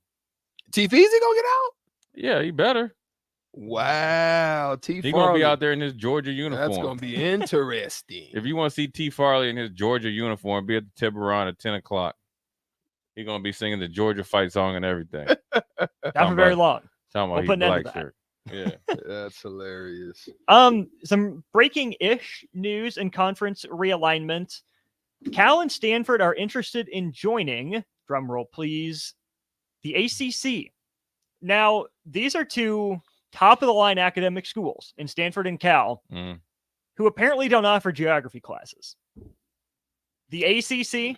T. Feezy gonna get out? Yeah, he better. Wow, T. He Farley. gonna be out there in his Georgia uniform. That's gonna be interesting. If you want to see T. Farley in his Georgia uniform, be at the Tiburon at 10 o'clock. He's gonna be singing the Georgia fight song and everything. Not for very long. Talking We'll about put an his end black to that. shirt. Yeah. That's hilarious. Some breaking-ish news and conference realignment. Cal and Stanford are interested in joining, drumroll please, the ACC. Now, these are two top-of-the-line academic schools in Stanford and Cal who apparently don't offer geography classes. The ACC,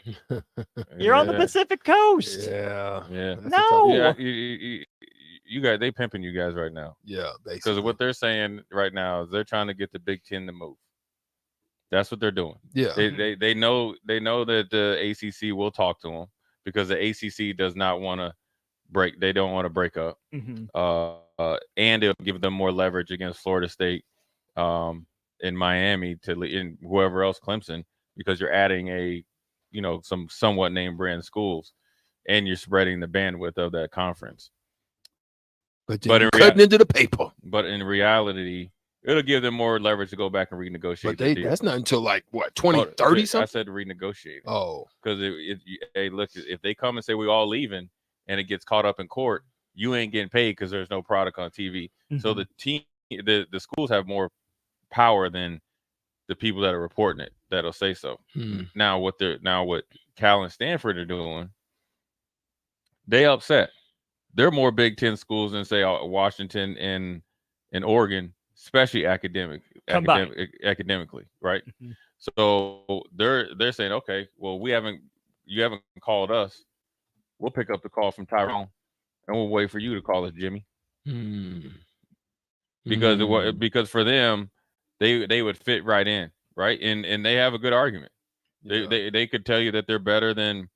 you're on the Pacific Coast. Yeah. No. You guys, they pimping you guys right now. Yeah, basically. Because what they're saying right now is they're trying to get the Big Ten to move. That's what they're doing. Yeah. They know that the ACC will talk to them because the ACC does not want to break. They don't want to break up. And it'll give them more leverage against Florida State, in Miami in whoever else, Clemson, because you're adding some somewhat name brand schools, and you're spreading the bandwidth of that conference. But in cutting into the paper. But in reality, it'll give them more leverage to go back and renegotiate. But that's not until like what 2030 something. I said renegotiate. Oh, because hey, look, if they come and say we all leaving and it gets caught up in court, you ain't getting paid because there's no product on TV. So the team, the schools have more power than the people that are reporting it that'll say so. Now what Cal and Stanford are doing, they upset. They're more Big Ten schools than say Washington and Oregon, especially academically, right? So they're saying, okay, well, you haven't called us. We'll pick up the call from Tyrone, and we'll wait for you to call us, Jimmy. Because for them, they would fit right in, right? And they have a good argument. They could tell you that they're better than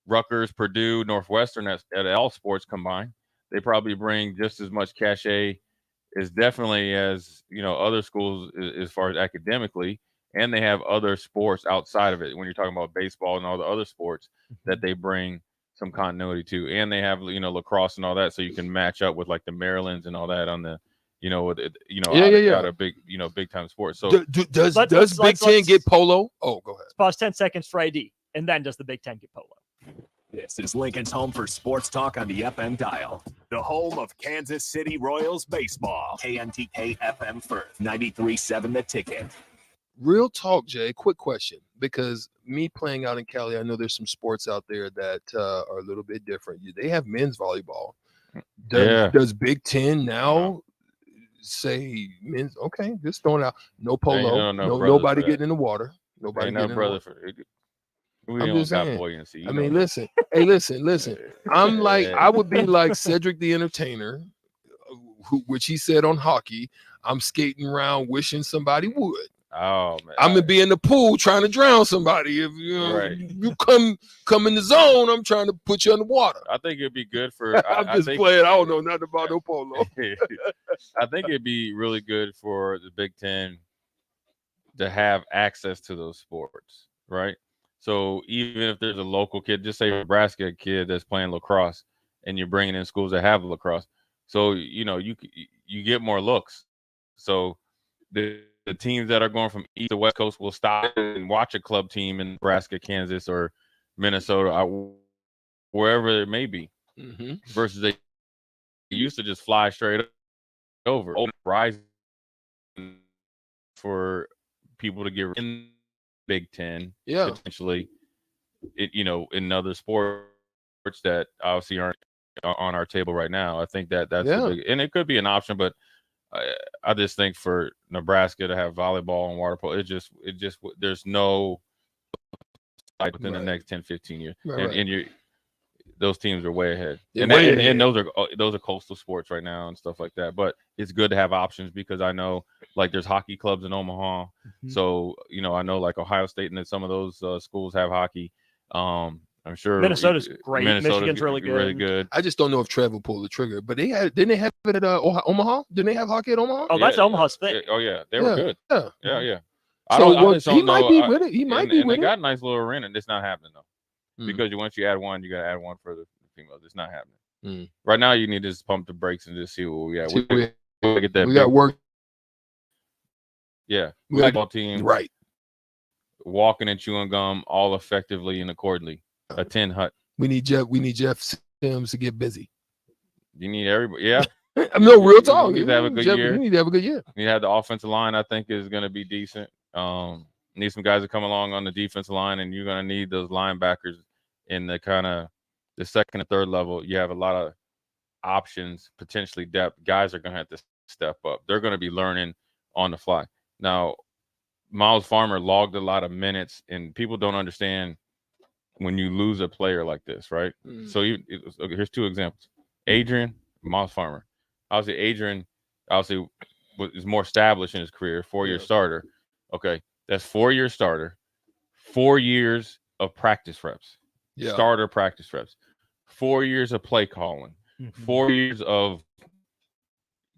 Rutgers, Purdue, Northwestern at all sports combined. They probably bring just as much cachet as definitely as other schools as far as academically, and they have other sports outside of it. When you're talking about baseball and all the other sports that they bring some continuity to, and they have lacrosse and all that, so you can match up with like the Marylands and all that on the out of big big time sports. So does Big Ten get polo? Oh, go ahead. Let's pause 10 seconds for ID, and then does the Big Ten get polo? This is Lincoln's home for sports talk on the FM dial. The home of Kansas City Royals baseball. KNTK FM Firth, 93.7 The Ticket. Real talk, Jay. Quick question, because me playing out in Cali, I know there's some sports out there that are a little bit different. They have men's volleyball. Does Big Ten now say men's? Okay, just throwing out no polo, nobody getting in the water. Nobody getting in the water. We I'm don't just got saying. buoyancy. I mean, listen. Hey, listen. I'm like, I would be like Cedric the Entertainer, which he said on hockey. I'm skating around wishing somebody would. Oh man, I'm gonna be in the pool trying to drown somebody. If you come in the zone, I'm trying to put you underwater. I think it'd be good for. I'm just playing. I don't know nothing about no polo. I think it'd be really good for the Big Ten to have access to those sports, right? So even if there's a local kid, just say a Nebraska kid that's playing lacrosse, and you're bringing in schools that have lacrosse, so you get more looks. So the teams that are going from east to west coast will stop and watch a club team in Nebraska, Kansas, or Minnesota, wherever it may be, versus they used to just fly straight over. Rise for people to get in Big Ten, potentially, in other sports that obviously aren't on our table right now. I think that's and it could be an option, but I just think for Nebraska to have volleyball and water polo, it just there's no within the next 10, 15 years, and those teams are way ahead, and those are coastal sports right now and stuff like that. But it's good to have options, because I know like there's hockey clubs in Omaha, so I know like Ohio State and some of those schools have hockey. I'm sure Minnesota's great. Michigan's really good. I just don't know if Trev will pull the trigger. But didn't they have it at Omaha? Didn't they have hockey at Omaha? Oh, that's Omaha's thing. Oh yeah, they were good. Yeah. He might be with it. He might be with it. They got a nice little arena. It's not happening though, because once you add one, you got to add one for the females. It's not happening right now. You need to just pump the brakes and just see what we got. We get that. We got work. Yeah, We got football team. Right. Walking and chewing gum all effectively and accordingly. A 10 hut. We need Jeff Sims to get busy. You need everybody. Yeah. No, real talk. You need to have a good year. You need to have a good year. You have the offensive line, I think, is going to be decent. Need some guys to come along on the defensive line, and you're going to need those linebackers in the kind of the second and third level. You have a lot of options, potentially depth. Guys are going to have to step up. They're going to be learning on the fly. Now, Miles Farmer logged a lot of minutes, and people don't understand when you lose a player like this, right? So here's two examples. Adrian, Miles Farmer. Obviously, Adrian is more established in his career, 4-year starter. Okay, that's 4-year starter, 4 years of practice reps, starter practice reps, 4 years of play calling, 4 years of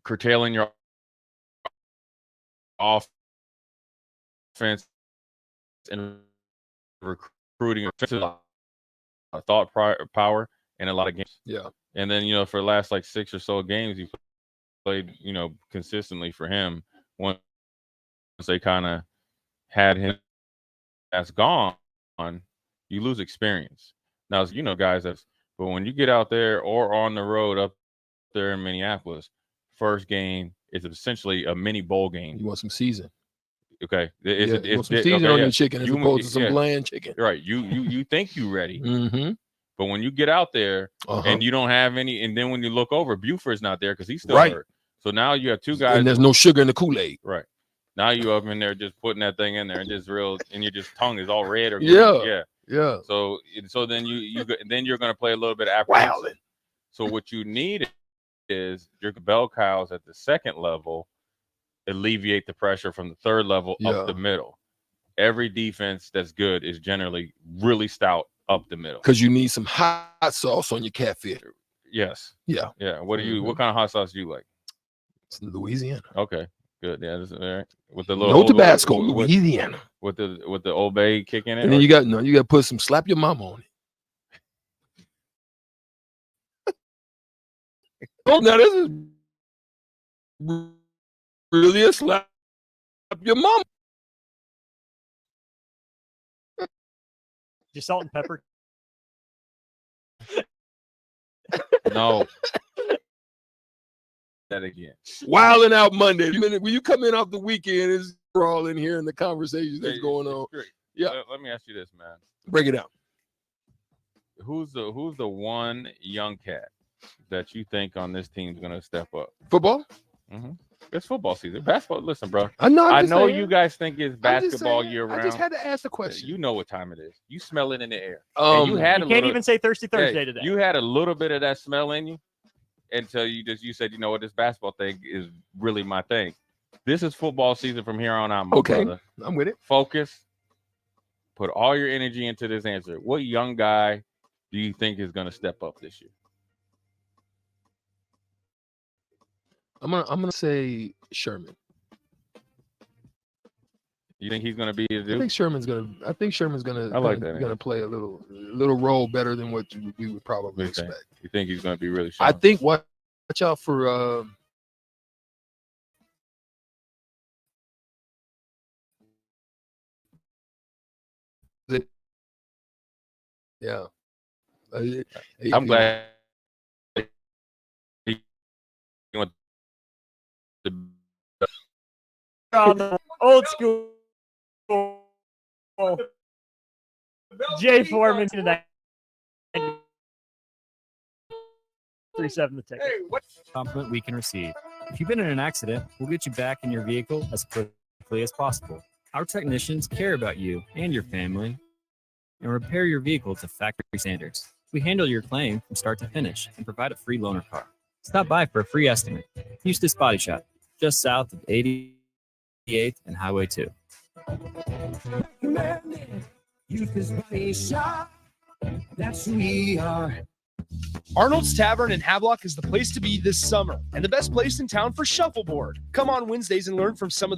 curtailing your offense and recruiting, thought power, and a lot of games. Yeah. And then, for the last like 6 or so games, he played, consistently for him once they kind of had him that's gone, you lose experience. Now, you know, guys, but when you get out there or on the road up there in Minneapolis, first game is essentially a mini bowl game. You want some season. Okay. You want some season on your chicken as opposed to some bland chicken. Right. You think you ready. Mm-hmm. But when you get out there and you don't have any, and then when you look over, Buford's not there because he's still hurt. So now you have two guys. And there's no sugar in the Kool-Aid. Right. Now you up in there just putting that thing in there and just and your just tongue is all red or yeah. So then then you're going to play a little bit of apprehension. So what you need is your bell cows at the second level alleviate the pressure from the third level up the middle. Every defense that's good is generally really stout up the middle. Because you need some hot sauce on your catfish. Yes. Yeah. Yeah. What kind of hot sauce do you like? It's Louisiana. Okay. Good. Yeah. This is, all right. With the little no Tabasco, Louisiana. With the Old Bay kick in it. And then you got to put some slap your mama on it. Oh, now this is really a slap your mama. Just salt and pepper. No. That again. Wilding out Monday. When you come in off the weekend, we're all in here in the conversation that's going on. Yeah. Let me ask you this, man. Break it down. Who's the one young cat that you think on this team is going to step up? Football? Mm-hmm. It's football season. Basketball. Listen, bro. I know saying. You guys think it's basketball year round. I just had to ask the question. You know what time it is. You smell it in the air. You can't even say Thirsty Thursday today. You had a little bit of that smell in you until you said, you know what, this basketball thing is really my thing. This is football season from here on out, my brother. I'm with it. Focus. Put all your energy into this answer. What young guy do you think is going to step up this year? I'm gonna say Sherman. You think he's gonna be a dude? I think Sherman's gonna play a little role better than what we would probably expect. You think he's gonna be really strong? I think watch out for yeah. I'm glad old school Jay Foreman tonight. 37 the ticket. Hey, what compliment we can receive? If you've been in an accident, we'll get you back in your vehicle as quickly as possible. Our technicians care about you and your family and repair your vehicle to factory standards. We handle your claim from start to finish and provide a free loaner car. Stop by for a free estimate. Eustace Body Shop, just south of 88th and Highway 2. Eustace Body Shop, that's who we are. Arnold's Tavern in Havelock is the place to be this summer and the best place in town for shuffleboard. Come on Wednesdays and learn from some of the